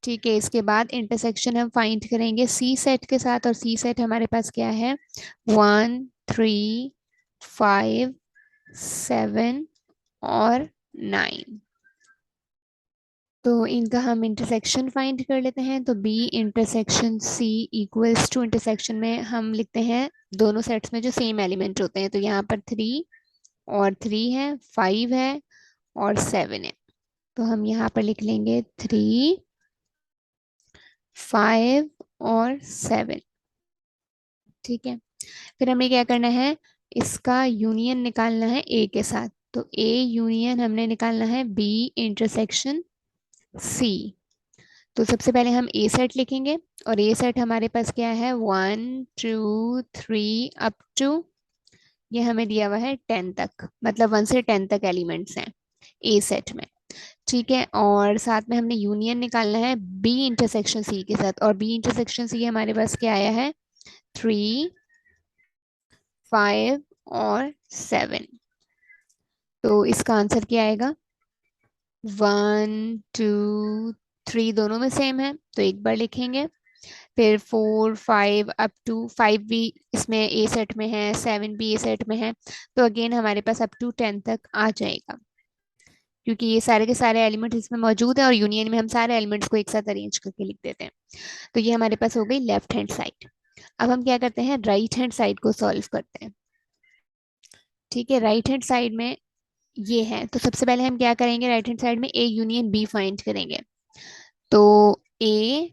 ठीक है, इसके बाद इंटरसेक्शन हम फाइंड करेंगे सी सेट के साथ, और सी सेट हमारे पास क्या है, 1, 3, 5, 7 और 9। तो इनका हम इंटरसेक्शन फाइंड कर लेते हैं। तो B intersection C equals to, intersection में हम लिखते हैं दोनों सेट्स में जो सेम एलिमेंट होते हैं। तो यहाँ पर 3 और 3 है, 5 है और 7 है। तो हम यहाँ पर लिख लेंगे 3, 5 और 7। ठीक है, फिर हमें क्या करना है, इसका यूनियन निकालना है ए के साथ। तो ए यूनियन हमने निकालना है बी इंटरसेक्शन सी। तो सबसे पहले हम ए सेट लिखेंगे, और ए सेट हमारे पास क्या है, 1, 2, 3 अप टू, ये हमें दिया हुआ है 10 तक, मतलब 1 से 10 तक एलिमेंट्स हैं ए सेट में। ठीक है, और साथ में हमने यूनियन निकालना है बी इंटरसेक्शन सी के साथ, और बी इंटरसेक्शन सी हमारे पास क्या आया है, 3, 5 और 7। तो इसका आंसर क्या आएगा, 1, 2, 3 दोनों में सेम है, तो एक बार लिखेंगे। फिर 4, 5 अप टू, 5 भी इसमें ए सेट में है, 7 भी ए सेट में है, तो अगेन हमारे पास अप टू 10 तक आ जाएगा, क्योंकि ये सारे के सारे एलिमेंट्स इसमें मौजूद है, और यूनियन में हम सारे एलिमेंट्स को एक साथ अरेंज करके लिख देते हैं। तो ये हमारे पास हो गई लेफ्ट हैंड साइड। अब हम क्या करते हैं, राइट हैंड साइड को सॉल्व करते हैं। ठीक है, राइट हैंड साइड में ये है, तो सबसे पहले हम क्या करेंगे, राइट हैंड साइड में ए यूनियन बी फाइंड करेंगे। तो ए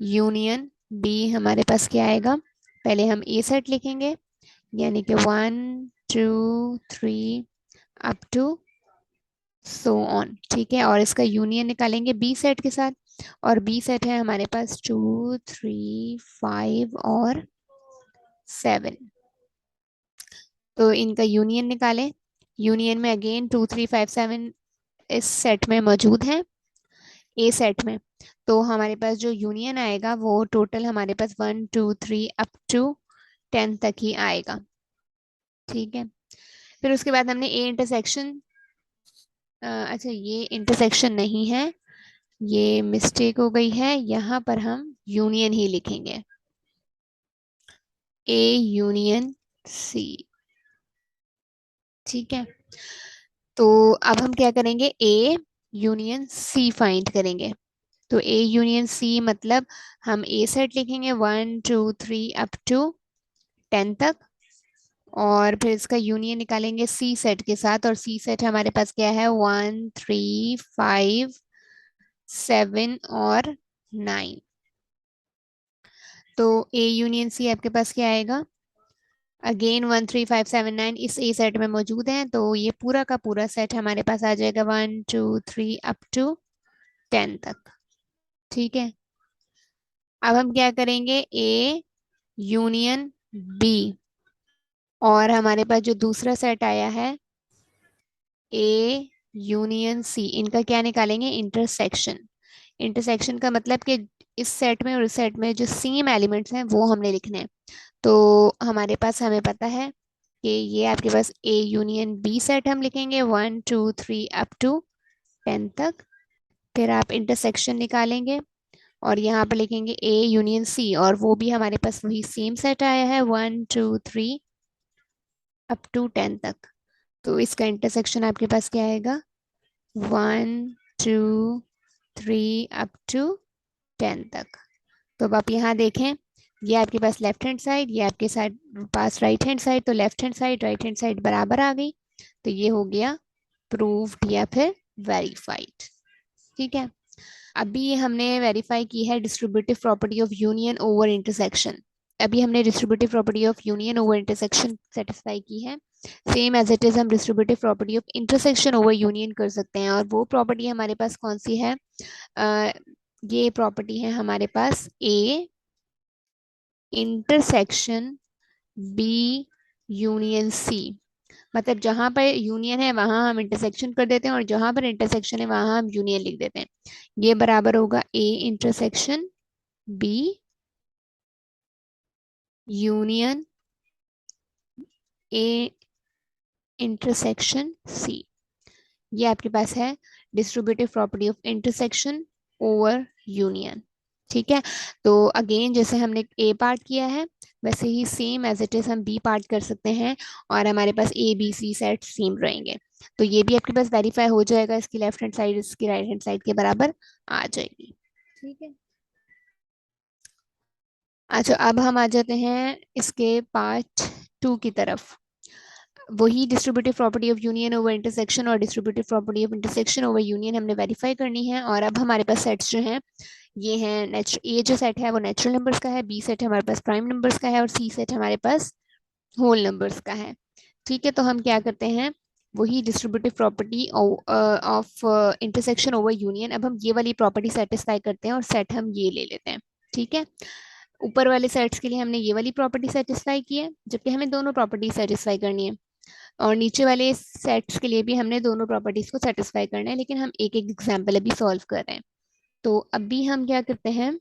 यूनियन बी हमारे पास क्या आएगा, पहले हम ए सेट लिखेंगे, यानी कि 1, 2, 3 अप टू सो ऑन। ठीक है, और इसका यूनियन निकालेंगे बी सेट के साथ, और बी सेट है हमारे पास 2, 3, 5 और 7। तो इनका यूनियन निकालें। यूनियन में अगेन 2, 3, 5, 7 इस सेट में मौजूद है, ए सेट में। तो हमारे पास जो यूनियन आएगा वो टोटल हमारे पास 1, 2, 3 अप टू 10 तक ही आएगा। ठीक है, फिर उसके बाद हमने ए इंटरसेक्शन, अच्छा ये इंटरसेक्शन नहीं है, ये मिस्टेक हो गई है, यहाँ पर हम यूनियन ही लिखेंगे, ए यूनियन सी। ठीक है, तो अब हम क्या करेंगे, ए यूनियन सी फाइंड करेंगे। तो ए यूनियन सी मतलब हम ए सेट लिखेंगे 1, 2, 3 अप टू 10 तक, और फिर इसका यूनियन निकालेंगे सी सेट के साथ, और सी सेट हमारे पास क्या है, 1, 3, 5, 7 और 9। तो ए यूनियन सी आपके पास क्या आएगा, अगेन 1, 3, 5, 7, 9 इस ए सेट में मौजूद है, तो ये पूरा का पूरा सेट हमारे पास आ जाएगा 1, 2, 3 अप टू 10 तक। ठीक है, अब हम क्या करेंगे, ए यूनियन बी, और हमारे पास जो दूसरा सेट आया है ए यूनियन सी, इनका क्या निकालेंगे, इंटरसेक्शन। इंटरसेक्शन का मतलब कि इस सेट में और इस सेट में जो सेम एलिमेंट्स हैं वो हमने लिखने हैं। तो हमारे पास, हमें पता है कि ये आपके पास ए यूनियन बी सेट हम लिखेंगे 1, 2, 3 अप टू 10 तक। फिर आप इंटरसेक्शन निकालेंगे, और यहाँ पर लिखेंगे ए यूनियन सी, और वो भी हमारे पास वही सेम सेट आया है 1, 2, 3 अप टू 10 तक। तो इसका इंटरसेक्शन आपके पास क्या आएगा, 1, 2, 3 अप टू 10 तक। तो अब आप यहाँ देखें, ये आपके पास लेफ्ट हैंड साइड, ये आपके साइड पास राइट हैंड साइड, तो left hand side right hand side बराबर आ गई। तो ये हो गया प्रूव्ड या फिर वेरीफाइड। ठीक है, अभी हमने वेरीफाई की है distributive property of union over intersection. अभी हमने distributive property of union over intersection satisfy की है। सेम एज इट इज हम distributive property of intersection over union कर सकते हैं, और वो प्रॉपर्टी हमारे पास कौन सी है, ये प्रॉपर्टी है हमारे पास A intersection B union C. मतलब जहां पर यूनियन है वहां हम इंटरसेक्शन कर देते हैं, और जहां पर इंटरसेक्शन है वहां हम यूनियन लिख देते हैं। ये बराबर होगा A intersection B union A intersection C. ये आपके पास है distributive property of intersection over union. ठीक है, तो अगेन जैसे हमने ए पार्ट किया है वैसे ही सेम एज इट इज हम बी पार्ट कर सकते हैं, और हमारे पास A B C set same रहेंगे। तो ये भी आपके पास वेरीफाई हो जाएगा, इसकी लेफ्ट हैंड साइड इसकी राइट हैंड साइड के बराबर आ जाएगी। ठीक है, अच्छा अब हम आ जाते हैं इसके पार्ट टू की तरफ। वही distributive property of union over intersection और distributive property of intersection over union हमने वेरीफाई करनी है। और अब हमारे पास सेट्स जो हैं ये हैं ए जो सेट है वो नेचुरल नंबर्स का है, बी सेट हमारे पास प्राइम नंबर्स का है, और सी सेट हमारे पास होल नंबर्स का है। ठीक है, तो हम क्या करते हैं, वही distributive property of intersection over union, अब हम ये वाली प्रॉपर्टी सेटिस्फाई करते हैं और सेट हम ये ले लेते हैं। ठीक है, ऊपर वाले सेट्स के लिए हमने ये वाली प्रॉपर्टी सेटिस्फाई की है, जबकि हमें दोनों प्रॉपर्टी सेटिस्फाई करनी है। और नीचे वाले सेट्स के लिए भी हमने दोनों प्रॉपर्टीज को सेटिस्फाई करना है, लेकिन हम एक एक एग्जाम्पल अभी सॉल्व कर रहे हैं। तो अभी हम क्या करते हैं,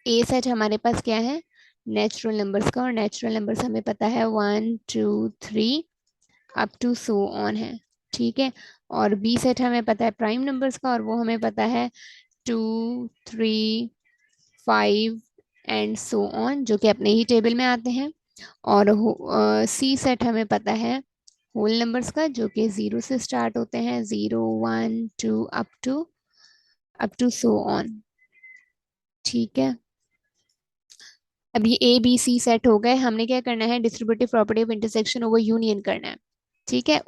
ए सेट हमारे पास क्या है, नेचुरल नंबर्स का, और नेचुरल नंबर्स हमें पता है 1 2 3 अप टू सो ऑन है। ठीक है, और बी सेट हमें पता है प्राइम नंबर्स का, और वो हमें पता है 2 3 5 एंड सो ऑन, जो कि अपने ही टेबल में आते हैं। और सी सेट हमें पता है होल नंबर्स का, जो कि 0 से स्टार्ट होते हैं, 0 1 2 अप टू सो ऑन। ठीक है, अब ये ए बी सी सेट हो गए, हमने क्या करना है, distributive property of intersection over union करना है। ठीक है,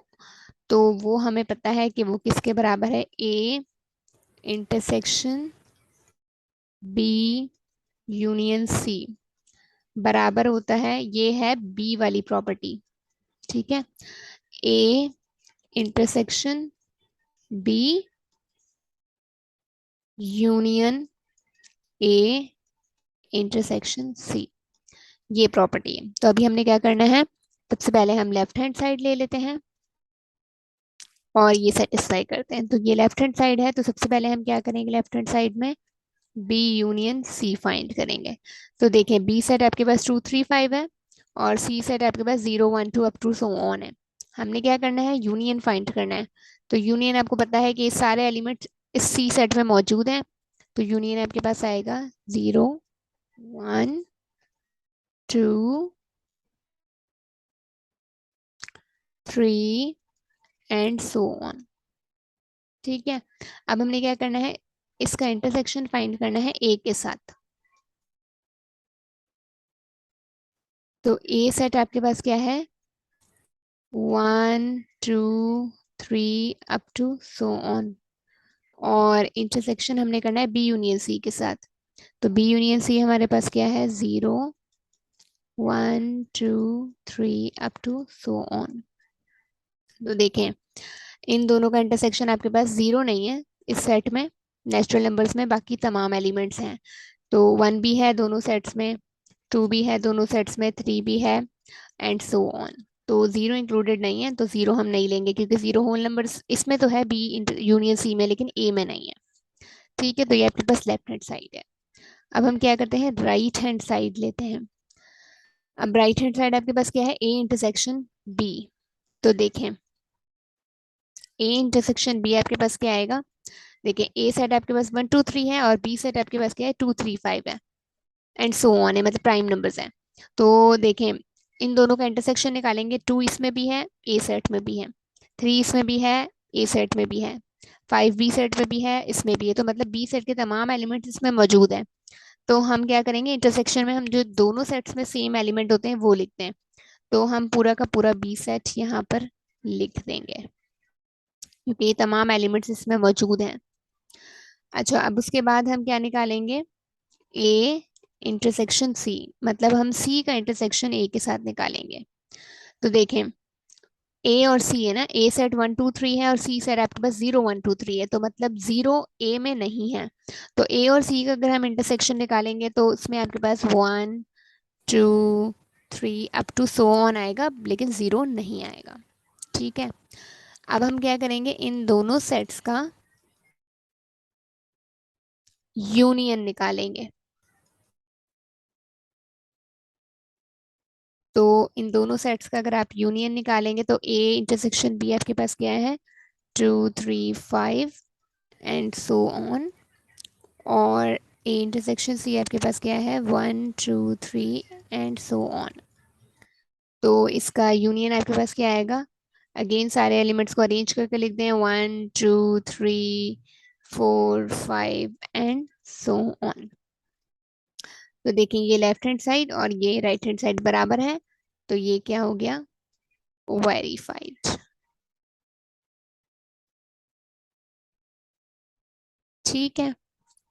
तो वो हमें पता है कि वो किसके बराबर है, A intersection B union C बराबर होता है, ये है बी वाली प्रॉपर्टी। ठीक है, A intersection B union A intersection C, ये प्रॉपर्टी है। तो अभी हमने क्या करना है, सबसे पहले हम लेफ्ट हैंड साइड ले लेते हैं और ये सेटिस्फाई करते हैं। तो ये लेफ्ट हैंड साइड है, तो सबसे पहले हम क्या करेंगे, लेफ्ट हैंड साइड में बी यूनियन सी फाइंड करेंगे। तो देखें बी सेट आपके पास 2 3 5 है, और सी सेट आपके पास 0 1 2 अप टू सो ऑन है। हमने क्या करना है, यूनियन फाइंड करना है। तो यूनियन आपको पता है कि ये सारे एलिमेंट इस सी सेट में मौजूद हैं, तो यूनियन आपके पास आएगा 0 1 2 3 एंड सो ऑन। ठीक है, अब हमने क्या करना है, इसका इंटरसेक्शन फाइंड करना है ए के साथ। तो ए सेट आपके पास क्या है, 1 2 3 अप टू सो ऑन, और इंटरसेक्शन हमने करना है बी यूनियन सी के साथ। तो बी यूनियन सी हमारे पास क्या है, 0 1 2 3 अप टू सो ऑन। तो देखें इन दोनों का इंटरसेक्शन आपके पास 0 नहीं है इस सेट में, नेचुरल नंबर्स में बाकी तमाम एलिमेंट्स हैं। तो 1 भी है दोनों सेट्स में, 2 भी है दोनों सेट्स में, 3 भी है, एंड सो ऑन। तो 0 इंक्लूडेड नहीं है, तो 0 हम नहीं लेंगे, क्योंकि 0 होल नंबर्स इसमें तो है बी यूनियन सी में, लेकिन ए में नहीं है। ठीक है, तो ये आपके पास लेफ्ट हैंड साइड है। अब हम क्या करते हैं, राइट हैंड साइड लेते हैं। अब राइट हैंड साइड आपके पास क्या है, ए इंटरसेक्शन बी। तो देखें ए इंटरसेक्शन बी आपके पास क्या आएगा, देखिए ए सेट आपके पास 1 2 3 है, और बी सेट आपके पास क्या है, 2 3 5 है, एंड सो ऑन है, मतलब प्राइम नंबर्स हैं। तो देखें इन दोनों का इंटरसेक्शन निकालेंगे, 2 इसमें भी है ए सेट में भी है, 3 इसमें भी है ए सेट में भी है, 5 बी सेट में भी है इसमें भी है, तो मतलब बी सेट के तमाम एलिमेंट्स इसमें मौजूद हैं। तो हम क्या करेंगे, इंटरसेक्शन में हम जो दोनों सेट्स में सेम एलिमेंट होते हैं वो लिखते हैं। तो हम पूरा का पूरा बी सेट यहाँ पर लिख देंगे, क्योंकि ये तमाम एलिमेंट्स इसमें मौजूद हैं। अच्छा, अब उसके बाद हम क्या निकालेंगे, ए इंटरसेक्शन सी, मतलब हम सी का इंटरसेक्शन ए के साथ निकालेंगे। तो देखें ए और सी है ना, ए सेट 1 2 3 है और सी सेट आपके पास 0 1 2 3 है, तो मतलब 0 ए में नहीं है। तो ए और सी का अगर हम इंटरसेक्शन निकालेंगे तो उसमें आपके पास 1 2 3 अप टू सो ऑन आएगा, लेकिन 0 नहीं आएगा। ठीक है, अब हम क्या करेंगे, इन दोनों सेट्स का यूनियन निकालेंगे। तो इन दोनों सेट्स का अगर आप यूनियन निकालेंगे तो ए इंटरसेक्शन बी आपके पास क्या है, 2 3 5 एंड सो ऑन। और ए इंटरसेक्शन सी आपके पास क्या है, 1 2 3 एंड सो ऑन। तो इसका यूनियन आपके पास क्या आएगा, अगेन सारे एलिमेंट्स को अरेंज करके लिख दें, 1 2 3 4 5 एंड सो ऑन। तो देखें ये लेफ्ट हैंड साइड और ये राइट हैंड साइड बराबर है, तो ये क्या हो गया, वेरीफाइड। ठीक है,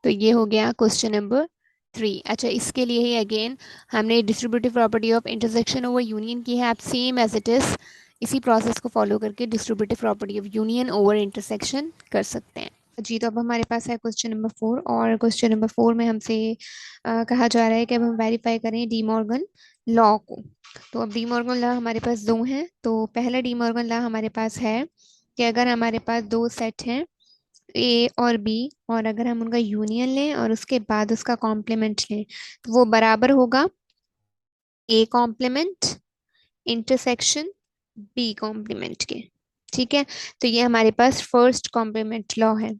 तो ये हो गया क्वेश्चन नंबर 3। अच्छा, इसके लिए ही अगेन हमने distributive property of intersection over union की है। आप सेम एज इट इज इसी प्रोसेस को फॉलो करके distributive property of union over intersection कर सकते हैं। जी, तो अब हमारे पास है क्वेश्चन नंबर 4, और क्वेश्चन नंबर 4 में हमसे कहा जा रहा है कि अब हम वेरीफाई करें डी मॉर्गन लॉ को। तो अब डी मॉर्गन लॉ हमारे पास दो हैं। तो पहला डी मॉर्गन लॉ हमारे पास है कि अगर हमारे पास दो सेट हैं ए और बी, और अगर हम उनका यूनियन लें और उसके बाद उसका कॉम्प्लीमेंट लें, तो वो बराबर होगा A complement intersection B complement के। ठीक है, तो ये हमारे पास फर्स्ट कॉम्प्लीमेंट लॉ है।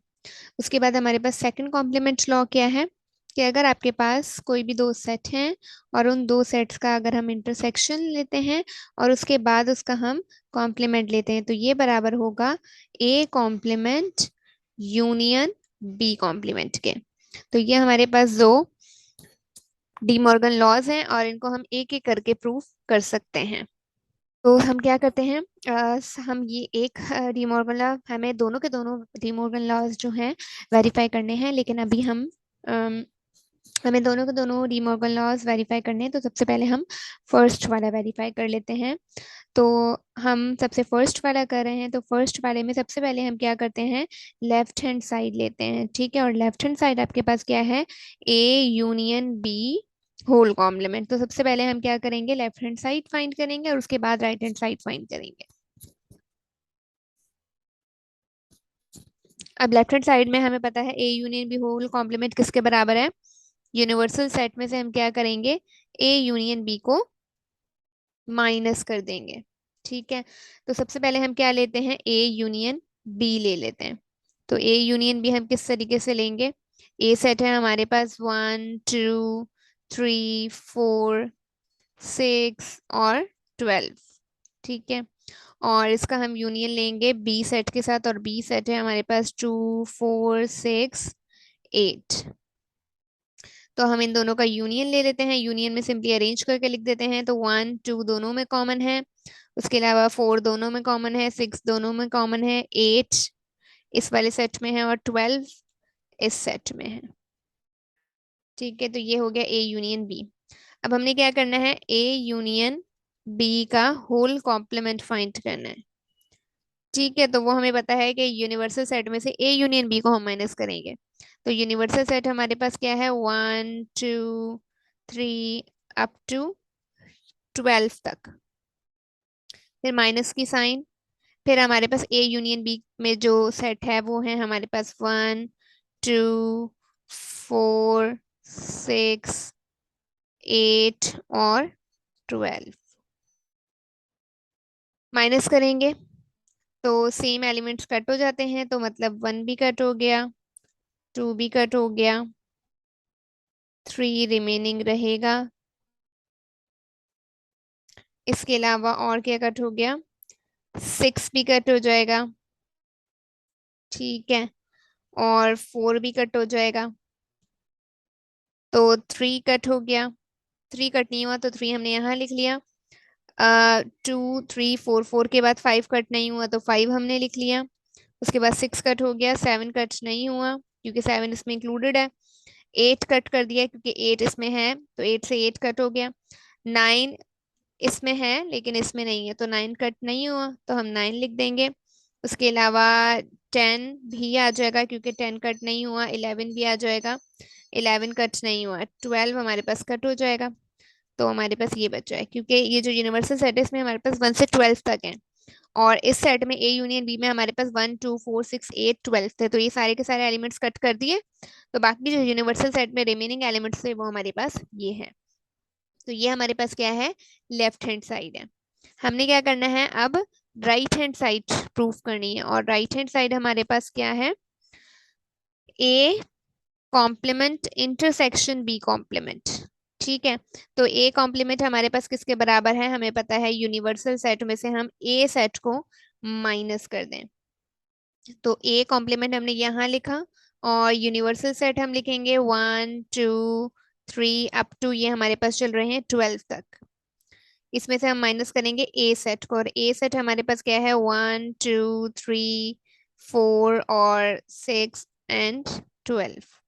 उसके बाद हमारे पास सेकंड कॉम्प्लीमेंट लॉ क्या है, कि अगर आपके पास कोई भी दो सेट हैं और उन दो सेट्स का अगर हम इंटरसेक्शन लेते हैं और उसके बाद उसका हम कॉम्प्लीमेंट लेते हैं, तो ये बराबर होगा A complement union B complement के। तो ये हमारे पास दो डी मॉर्गन लॉज हैं और इनको हम एक एक करके प्रूफ कर सकते हैं। तो हम क्या करते हैं, हम ये एक डी मॉर्गन लॉ, हमें दोनों के दोनों डी मॉर्गन लॉज जो हैं वेरीफाई करने हैं, लेकिन अभी हम अम, हमें दोनों के दोनों डी मॉर्गन लॉज वेरीफाई करने हैं। तो सबसे पहले हम फर्स्ट वाला वेरीफाई कर लेते हैं। तो हम सबसे फर्स्ट वाला कर रहे हैं, तो फर्स्ट वाले में सबसे पहले हम क्या करते हैं, लेफ्ट हैंड साइड लेते हैं। ठीक है, और लेफ्ट हैंड साइड आपके पास क्या है, A union B whole complement. तो सबसे पहले हम क्या करेंगे, लेफ्ट हैंड साइड फाइंड करेंगे और उसके बाद राइट हैंड साइड फाइंड करेंगे। अब लेफ्ट हैंड साइड में हमें पता है A union B whole complement किसके बराबर है, यूनिवर्सल सेट में से हम क्या करेंगे, ए यूनियन बी को माइनस कर देंगे। ठीक है, तो सबसे पहले हम क्या लेते हैं, ए यूनियन बी ले लेते हैं। तो ए यूनियन बी हम किस तरीके से लेंगे, ए सेट है हमारे पास 1 2 3 4 6 और 12। ठीक है, और इसका हम यूनियन लेंगे बी सेट के साथ, और बी सेट है हमारे पास 2 4 6 8। तो हम इन दोनों का यूनियन ले लेते हैं, यूनियन में सिंपली अरेंज करके लिख देते हैं। तो 1 2 दोनों में कॉमन है, उसके अलावा 4 दोनों में कॉमन है, 6 दोनों में कॉमन है, 8 इस वाले सेट में है और 12 इस सेट में है। ठीक है, तो ये हो गया ए यूनियन बी। अब हमने क्या करना है, ए यूनियन बी का होल कॉम्प्लीमेंट फाइंड करना है। ठीक है, तो वो हमें पता है कि यूनिवर्सल सेट में से ए यूनियन बी को हम माइनस करेंगे। तो यूनिवर्सल सेट हमारे पास क्या है, 1 2 3 अप टू 12 तक, फिर माइनस की साइन, फिर हमारे पास ए यूनियन बी में जो सेट है वो है हमारे पास 1 2 4 6 8 और 12। माइनस करेंगे तो सेम एलिमेंट्स कट हो जाते हैं, तो मतलब 1 भी कट हो गया, 2 भी कट हो गया, 3 रिमेनिंग रहेगा। इसके अलावा और क्या कट हो गया, 6 भी कट हो जाएगा। ठीक है, और 4 भी कट हो जाएगा, तो 3 कट हो गया। 3 कट नहीं हुआ तो 3 हमने यहाँ लिख लिया। 2 3 4, 4 के बाद 5 कट नहीं हुआ तो 5 हमने लिख लिया। उसके बाद 6 कट हो गया, 7 कट नहीं हुआ क्योंकि 7 इसमें इंक्लूडेड है। 8 कट कर दिया क्योंकि 8 इसमें है, तो 8 से 8 कट हो गया। 9 इसमें है लेकिन इसमें नहीं है, तो 9 कट नहीं हुआ तो हम 9 लिख देंगे। उसके अलावा 10 भी आ जाएगा क्योंकि 10 कट नहीं हुआ। 11 भी आ जाएगा, 11 कट नहीं हुआ। 12 हमारे पास कट हो जाएगा, तो हमारे पास ये बचा है, क्योंकि ये जो यूनिवर्सल सेट है इसमें हमारे पास 1 से 12 तक है। और इस सेट में ए यूनियन बी में हमारे पास 1 2 4 6 8 12 थे, तो ये सारे के सारे एलिमेंट्स कट कर दिए। तो बाकी जो यूनिवर्सल सेट में रिमेनिंग एलिमेंट्स थे वो हमारे पास ये है। तो ये हमारे पास क्या है, लेफ्ट हैंड साइड है। हमने क्या करना है अब, राइट हैंड साइड प्रूफ करनी है। और राइट हैंड साइड हमारे पास क्या है, A complement intersection B complement. ठीक है, तो ए कॉम्प्लीमेंट हमारे पास किसके बराबर है, हमें पता है यूनिवर्सल सेट में से हम ए सेट को माइनस कर दें। तो ए कॉम्प्लीमेंट हमने यहाँ लिखा, और यूनिवर्सल सेट हम लिखेंगे 1 2 3 अप टू ये हमारे पास चल रहे हैं 12 तक। इसमें से हम माइनस करेंगे ए सेट को, और ए सेट हमारे पास क्या है, 1 2 3 4 और 6 एंड 12।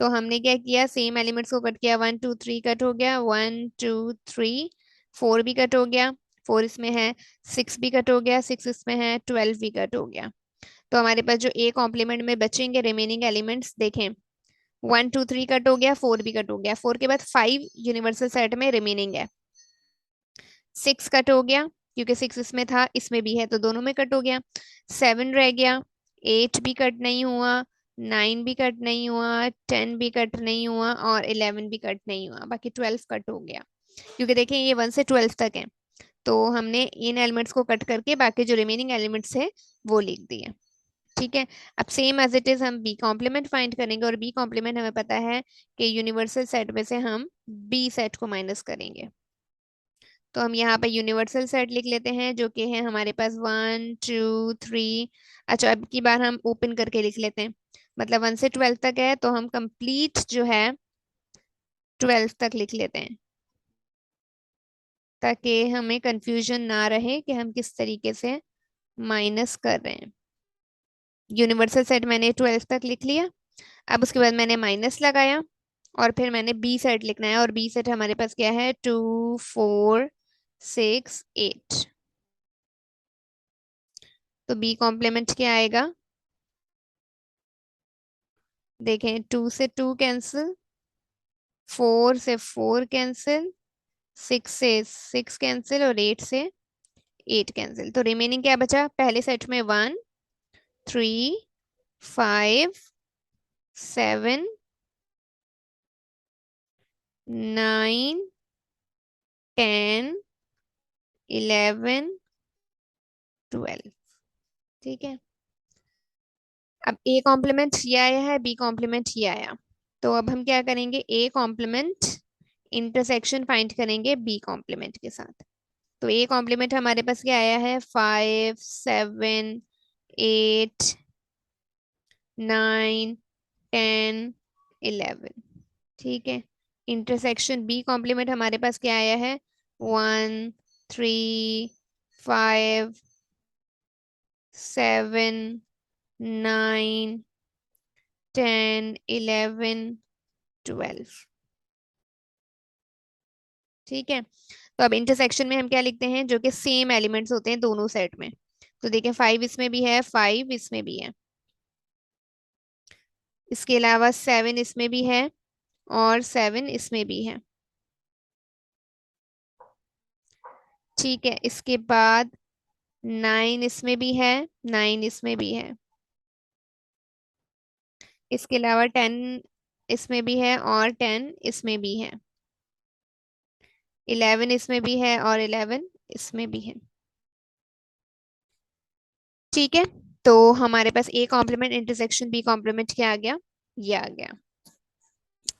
तो हमने क्या किया, सेम एलिमेंट्स को कट किया, 1 2 3 कट हो गया, 1 2 3 4 भी कट हो गया, 4 इसमें है, 6 भी कट हो गया, 6 इसमें है, 12 भी कट हो गया। तो हमारे पास जो ए कॉम्प्लीमेंट में बचेंगे रिमेनिंग एलिमेंट्स देखें, 1 2 3 कट हो गया, 4 भी कट हो गया, 4 के बाद 5 यूनिवर्सल सेट में रिमेनिंग है, 6 कट हो गया क्योंकि 6 इसमें था इसमें भी है तो दोनों में कट हो गया, 7 रह गया, 8 भी कट नहीं हुआ, 9 भी कट नहीं हुआ, 10 भी कट नहीं हुआ, और 11 भी कट नहीं हुआ, बाकी 12 कट हो गया। क्योंकि देखें ये 1 से 12 तक है, तो हमने इन एलिमेंट्स को कट करके बाकी जो रिमेनिंग एलिमेंट्स है वो लिख दिए। ठीक है, अब सेम एज इट इज हम बी कॉम्प्लीमेंट फाइंड करेंगे, और बी कॉम्प्लीमेंट हमें पता है कि यूनिवर्सल सेट में से हम बी सेट को माइनस करेंगे। तो हम यहाँ पे यूनिवर्सल सेट लिख लेते हैं जो कि है हमारे पास 1 2 3। अच्छा, अब की बार हम ओपन करके लिख लेते हैं, मतलब 1 से 12 तक है तो हम कंप्लीट जो है 12 तक लिख लेते हैं, ताकि हमें कंफ्यूजन ना रहे कि हम किस तरीके से माइनस कर रहे हैं। यूनिवर्सल सेट मैंने 12 तक लिख लिया। अब उसके बाद मैंने माइनस लगाया, और फिर मैंने बी सेट लिखना है, और बी सेट हमारे पास क्या है, 2 4 6 8। तो बी कॉम्प्लीमेंट क्या आएगा, देखें, 2 से 2 कैंसिल, 4 से 4 कैंसिल, 6 से 6 कैंसिल, और 8 से 8 कैंसिल। तो रिमेनिंग क्या बचा, पहले सेट में 1 3 5 7 9 10 11 12। ठीक है, अब ए कॉम्प्लीमेंट ये आया है, बी कॉम्प्लीमेंट ये आया, तो अब हम क्या करेंगे, ए कॉम्प्लीमेंट इंटरसेक्शन फाइंड करेंगे बी कॉम्प्लीमेंट के साथ। तो ए कॉम्प्लीमेंट हमारे पास क्या आया है, 5 7 8 9 10 11। ठीक है, इंटरसेक्शन बी कॉम्प्लीमेंट हमारे पास क्या आया है, 1 3 5 7 9 10 11 12। ठीक है, तो अब इंटरसेक्शन में हम क्या लिखते हैं, जो कि सेम एलिमेंट्स होते हैं दोनों सेट में। तो देखें, 5 इसमें भी है, 5 इसमें भी है, इसके अलावा 7 इसमें भी है, और 7 इसमें भी है। ठीक है, इसके बाद 9 इसमें भी है, 9 इसमें भी है, इसके अलावा 10 इसमें भी है, और 10 इसमें भी है, 11 इसमें भी है, और 11 इसमें भी है। ठीक है, तो हमारे पास A complement intersection B complement क्या आ गया, ये आ गया।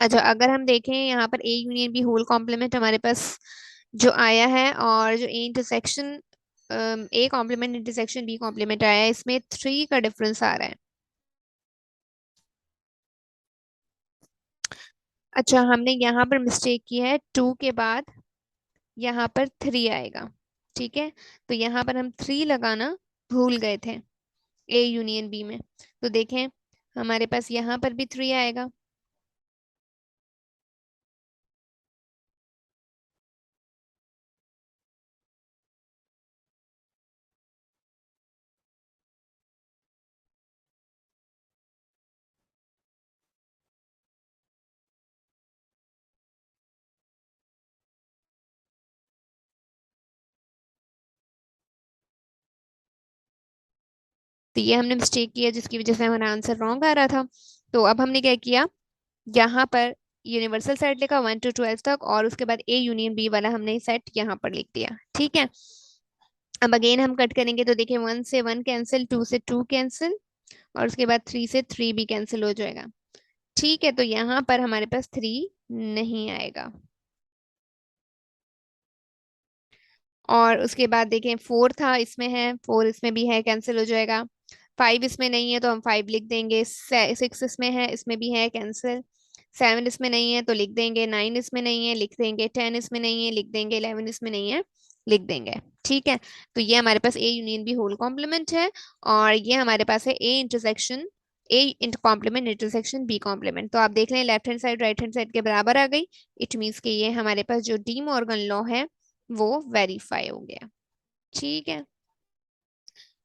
अच्छा, अगर हम देखें यहाँ पर A union B whole complement हमारे पास जो आया है, और जो A intersection A complement intersection B complement आया है, इसमें 3 का डिफरेंस आ रहा है। अच्छा, हमने यहाँ पर मिस्टेक की है, 2 के बाद यहाँ पर 3 आएगा। ठीक है, तो यहाँ पर हम 3 लगाना भूल गए थे ए यूनियन बी में। तो देखें, हमारे पास यहाँ पर भी 3 आएगा, तो ये हमने मिस्टेक किया जिसकी वजह से हमारा आंसर रॉन्ग आ रहा था। तो अब हमने क्या किया, यहाँ पर यूनिवर्सल सेट लिखा 1 to 12 तक, और उसके बाद ए यूनियन बी वाला हमने सेट यहाँ पर लिख दिया। ठीक है, अब अगेन हम कट करेंगे तो देखिए 1 से 1 कैंसिल, 2 से 2 कैंसिल, और उसके बाद 3 से 3 भी कैंसिल हो जाएगा। ठीक है, तो यहाँ पर हमारे पास 3 नहीं आएगा। और उसके बाद देखें 4 था, इसमें है 4, इसमें भी है, कैंसिल हो जाएगा। 5 इसमें नहीं है तो हम 5 लिख देंगे। 6 इसमें है, इसमें भी है, कैंसिल। 7 इसमें नहीं है तो लिख देंगे। 9 इसमें नहीं है, लिख देंगे। 10 इसमें नहीं है, लिख देंगे। 11 इसमें नहीं है, लिख देंगे। ठीक है, तो ये हमारे पास A union B whole complement है, और ये हमारे पास है A intersection, A inter complement intersection B complement. तो आप देख लें left hand side right hand side के बराबर आ गई। इट मीन्स कि ये हमारे पास जो डी मॉर्गन लॉ है वो वेरीफाई हो गया। ठीक है,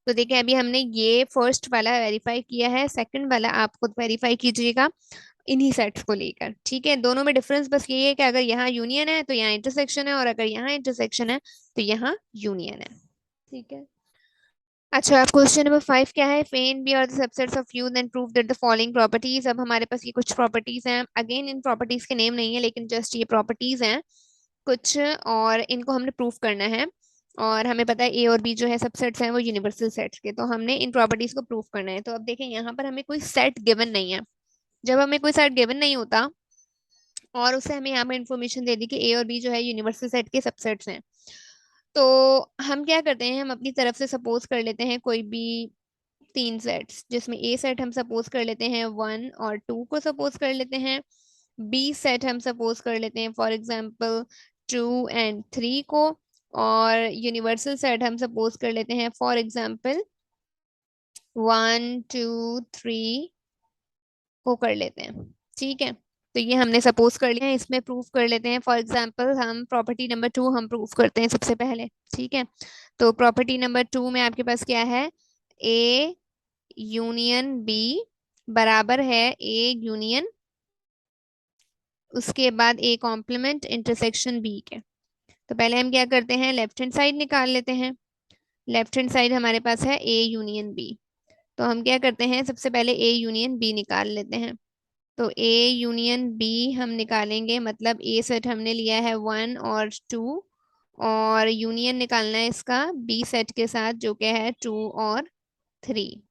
तो देखिए अभी हमने ये फर्स्ट वाला वेरीफाई किया है, सेकंड वाला आप खुद वेरीफाई कीजिएगा इन्हीं सेट्स को लेकर। ठीक है, दोनों में डिफरेंस बस ये है कि अगर यहाँ यूनियन है तो यहाँ इंटरसेक्शन है, और अगर यहाँ इंटरसेक्शन है तो यहाँ यूनियन है। ठीक है, अच्छा, आप क्वेश्चन नंबर 5 क्या है, फेन B are the subsets of U then prove that the following properties. अब हमारे पास ये कुछ प्रॉपर्टीज हैं, अगेन इन प्रॉपर्टीज के नेम नहीं है लेकिन जस्ट ये प्रॉपर्टीज हैं कुछ, और इनको हमने प्रूफ करना है। और हमें पता है ए और बी जो है सबसेट्स हैं वो यूनिवर्सल सेट्स के, तो हमने इन प्रॉपर्टीज को प्रूफ करना है। तो अब देखें यहाँ पर हमें कोई सेट गिवन नहीं है। जब हमें कोई सेट गिवन नहीं होता और उससे हमें यहाँ पर इंफॉर्मेशन दे दी कि ए और बी जो है यूनिवर्सल सेट के सबसेट्स हैं, तो हम क्या करते हैं, हम अपनी तरफ से सपोज कर लेते हैं कोई भी 3 सेट्स, जिसमें ए सेट हम सपोज कर लेते हैं 1 और 2 को सपोज कर लेते हैं। बी सेट हम सपोज कर लेते हैं फॉर एग्जांपल 2 और 3 को, और यूनिवर्सल सेट हम सपोज कर लेते हैं फॉर एग्जांपल 1 2 3 को कर लेते हैं। ठीक है, तो ये हमने सपोज कर लिया है, इसमें प्रूफ कर लेते हैं। फॉर एग्जांपल हम प्रॉपर्टी नंबर 2 हम प्रूफ करते हैं सबसे पहले। ठीक है, तो प्रॉपर्टी नंबर 2 में आपके पास क्या है, ए यूनियन बी बराबर है ए यूनियन, उसके बाद ए कॉम्प्लीमेंट इंटरसेक्शन बी के। तो पहले हम क्या करते हैं, लेफ्ट हैंड साइड निकाल लेते हैं। लेफ्ट हैंड साइड हमारे पास है ए यूनियन बी, तो हम क्या करते हैं, सबसे पहले ए यूनियन बी निकाल लेते हैं। तो ए यूनियन बी हम निकालेंगे, मतलब ए सेट हमने लिया है 1 और 2, और यूनियन निकालना है इसका बी सेट के साथ जो कि है 2 और 3।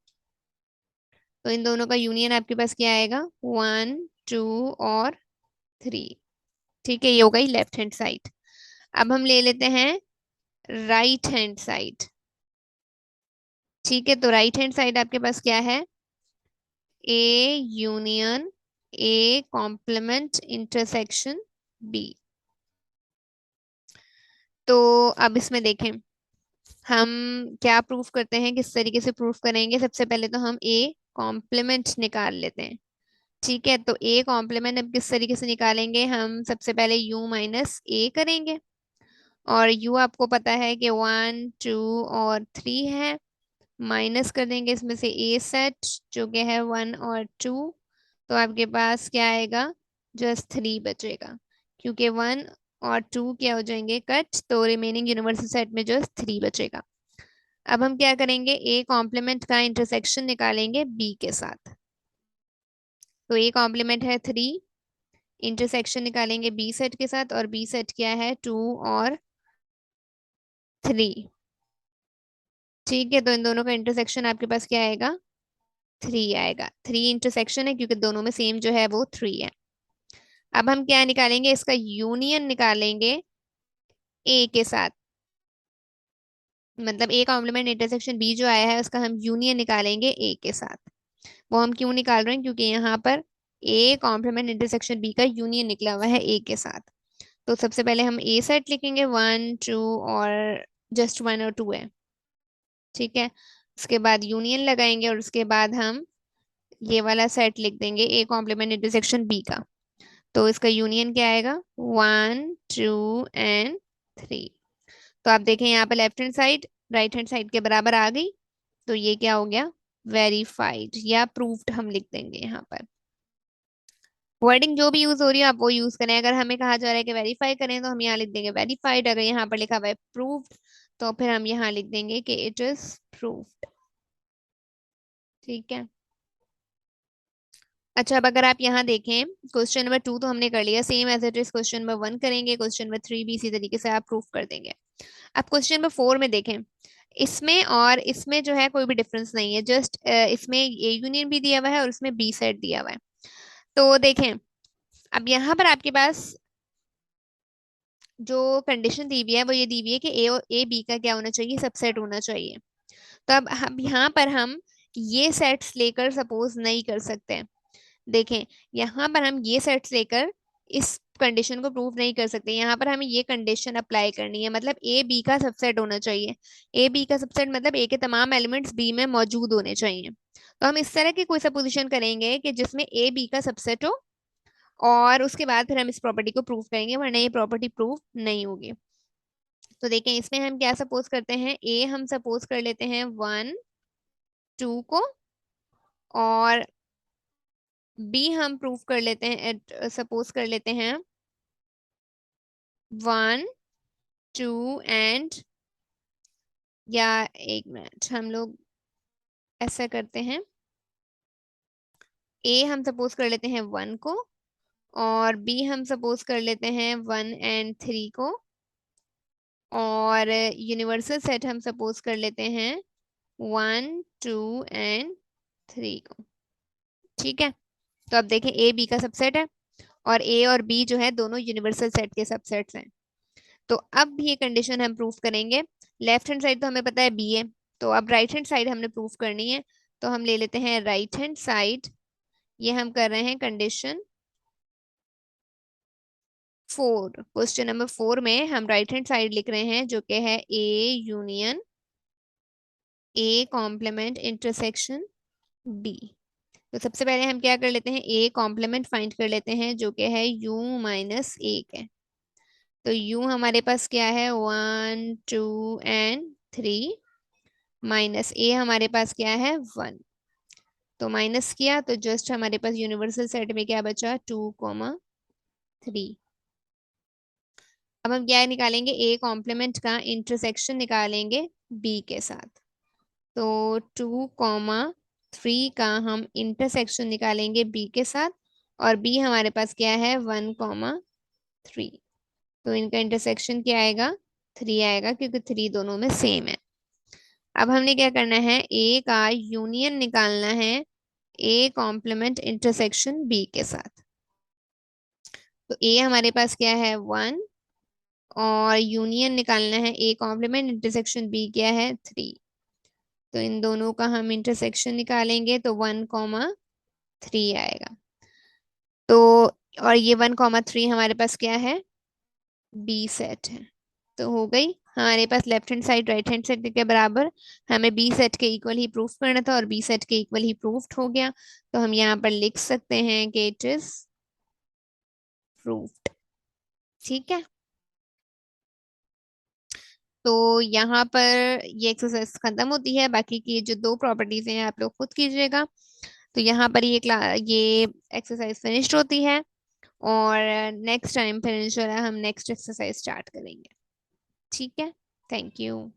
तो इन दोनों का यूनियन आपके पास क्या आएगा, 1 2 और 3। ठीक है, ये हो गई लेफ्ट हैंड साइड। अब हम ले लेते हैं राइट हैंड साइड। ठीक है, तो राइट हैंड साइड आपके पास क्या है, A union A complement intersection B. तो अब इसमें देखें हम क्या प्रूफ करते हैं, किस तरीके से प्रूफ करेंगे। सबसे पहले तो हम ए कॉम्प्लीमेंट निकाल लेते हैं। ठीक है, तो ए कॉम्प्लीमेंट अब किस तरीके से निकालेंगे, हम सबसे पहले u माइनस ए करेंगे, और u आपको पता है कि 1 2 और 3 है, माइनस कर देंगे इसमें से ए सेट जो कि है 1 और 2। तो आपके पास क्या आएगा, जस्ट 3 बचेगा, क्योंकि 1 और 2 क्या हो जाएंगे, कट, तो रिमेनिंग यूनिवर्सल सेट में जस्ट 3 बचेगा। अब हम क्या करेंगे, ए कॉम्प्लीमेंट का इंटरसेक्शन निकालेंगे बी के साथ। तो ए कॉम्प्लीमेंट है 3, इंटरसेक्शन निकालेंगे बी सेट के साथ, और बी सेट क्या है 2 और 3। ठीक है, तो इन दोनों का इंटरसेक्शन आपके पास क्या आएगा, 3 आएगा। 3 इंटरसेक्शन है क्योंकि दोनों में सेम जो है वो 3 है। अब हम क्या निकालेंगे, इसका यूनियन निकालेंगे ए के साथ, मतलब ए कॉम्प्लीमेंट इंटरसेक्शन बी जो आया है उसका हम यूनियन निकालेंगे ए के साथ। वो हम क्यों निकाल रहे हैं, क्योंकि यहाँ पर ए कॉम्प्लीमेंट इंटरसेक्शन बी का यूनियन निकला हुआ है ए के साथ। तो सबसे पहले हम ए सेट लिखेंगे 1 2, और जस्ट 1 और 2 है। ठीक है, उसके बाद यूनियन लगाएंगे, और उसके बाद हम ये वाला सेट लिख देंगे ए कॉम्प्लीमेंट इंटरसेक्शन बी का। तो इसका यूनियन क्या आएगा, 1 2 एंड 3। तो आप देखें यहाँ पे left hand side right hand side के बराबर आ गई, तो ये क्या हो गया, वेरीफाइड या प्रूव्ड हम लिख देंगे यहाँ पर। वर्डिंग जो भी यूज हो रही है आप वो यूज करें। अगर हमें कहा जा रहा है कि वेरीफाई करें तो हम यहाँ लिख देंगे वेरीफाइड, अगर यहाँ पर लिखा हुआ है प्रूव्ड तो फिर हम यहाँ लिख देंगे कि इट इज प्रूव्ड। ठीक है। अच्छा, अब अगर आप यहाँ देखें, क्वेश्चन नंबर 2 तो हमने कर लिया, same as it is question number 1 करेंगे, क्वेश्चन नंबर 3 भी इसी तरीके से आप प्रूफ कर देंगे। अब क्वेश्चन नंबर 4 में देखें, इसमें और इसमें जो है कोई भी डिफरेंस नहीं है, जस्ट इसमें ए यूनियन भी दिया हुआ है और इसमें बी सेट दिया हुआ है। तो देखें, अब यहाँ पर आपके पास जो कंडीशन दी हुई है वो ये दी हुई है कि ए और ए बी का क्या होना चाहिए, सबसेट होना चाहिए। तो अब यहाँ पर हम ये सेट्स लेकर सपोज नहीं कर सकते। देखें, यहाँ पर हम ये सेट्स लेकर इस कंडीशन को प्रूव नहीं कर सकते, यहाँ पर हमें ये कंडीशन अप्लाई करनी है, मतलब ए बी का सबसेट होना चाहिए। ए बी का सबसेट मतलब ए के तमाम एलिमेंट्स बी में मौजूद होने चाहिए। तो हम इस तरह की कोई सपोजिशन करेंगे कि जिसमें ए बी का सबसेट हो, और उसके बाद फिर हम इस प्रॉपर्टी को प्रूव करेंगे, वरना ये प्रॉपर्टी प्रूव नहीं होगी। तो देखें, इसमें हम क्या सपोज करते हैं, ए हम सपोज कर लेते हैं 1 2 को, और बी हम प्रूव कर लेते हैं, सपोज कर लेते हैं 1 2 एंड, या एक मिनट, हम लोग ऐसा करते हैं, ए हम सपोज कर लेते हैं 1 को, और बी हम सपोज कर लेते हैं 1 एंड 3 को, और यूनिवर्सल सेट हम सपोज कर लेते हैं 1 2 एंड 3 को। ठीक है। तो अब देखें, ए बी का सबसेट है, और ए और बी जो है दोनों यूनिवर्सल सेट के सबसेट्स हैं। तो अब ये कंडीशन हम प्रूफ करेंगे। लेफ्ट हैंड साइड तो हमें पता है बी है, तो अब राइट हैंड साइड हमने प्रूफ करनी है। तो हम ले लेते हैं राइट हैंड साइड, ये हम कर रहे हैं कंडीशन 4, क्वेश्चन नंबर 4 में हम राइट हैंड साइड लिख रहे हैं, जो कि है A union A complement intersection B. तो सबसे पहले हम क्या कर लेते हैं, ए कॉम्प्लीमेंट फाइंड कर लेते हैं, जो कि है u माइनस ए है। तो u हमारे पास क्या है, 1 2 एंड 3, माइनस ए हमारे पास क्या है 1। तो माइनस किया तो जस्ट हमारे पास यूनिवर्सल सेट में क्या बचा, 2 3। अब हम क्या निकालेंगे, ए कॉम्प्लीमेंट का इंटरसेक्शन निकालेंगे बी के साथ। तो 2 3 का हम इंटरसेक्शन निकालेंगे बी के साथ, और बी हमारे पास क्या है 1 3। तो इनका इंटरसेक्शन क्या आएगा, 3 आएगा, क्योंकि 3 दोनों में सेम है। अब हमने क्या करना है, ए का यूनियन निकालना है ए कॉम्प्लीमेंट इंटरसेक्शन बी के साथ। तो ए हमारे पास क्या है 1, और यूनियन निकालना है ए कॉम्प्लीमेंट इंटरसेक्शन बी क्या है 3। तो इन दोनों का हम इंटरसेक्शन निकालेंगे, तो 1 3 आएगा। तो और ये 1 3 हमारे पास क्या है, बी सेट है। तो हो गई हमारे पास left hand side right hand side के बराबर, हमें बी सेट के इक्वल ही प्रूफ करना था, और बी सेट के इक्वल ही प्रूफ्ड हो गया। तो हम यहाँ पर लिख सकते हैं कि इट इज प्रूफ्ड। ठीक है। तो यहाँ पर ये एक्सरसाइज खत्म होती है, बाकी की जो 2 प्रॉपर्टीज हैं आप लोग खुद कीजिएगा। तो यहाँ पर ये एक्सरसाइज फिनिश्ड होती है, और नेक्स्ट टाइम फिर इंशाल्लाह हम नेक्स्ट एक्सरसाइज स्टार्ट करेंगे। ठीक है। Thank you.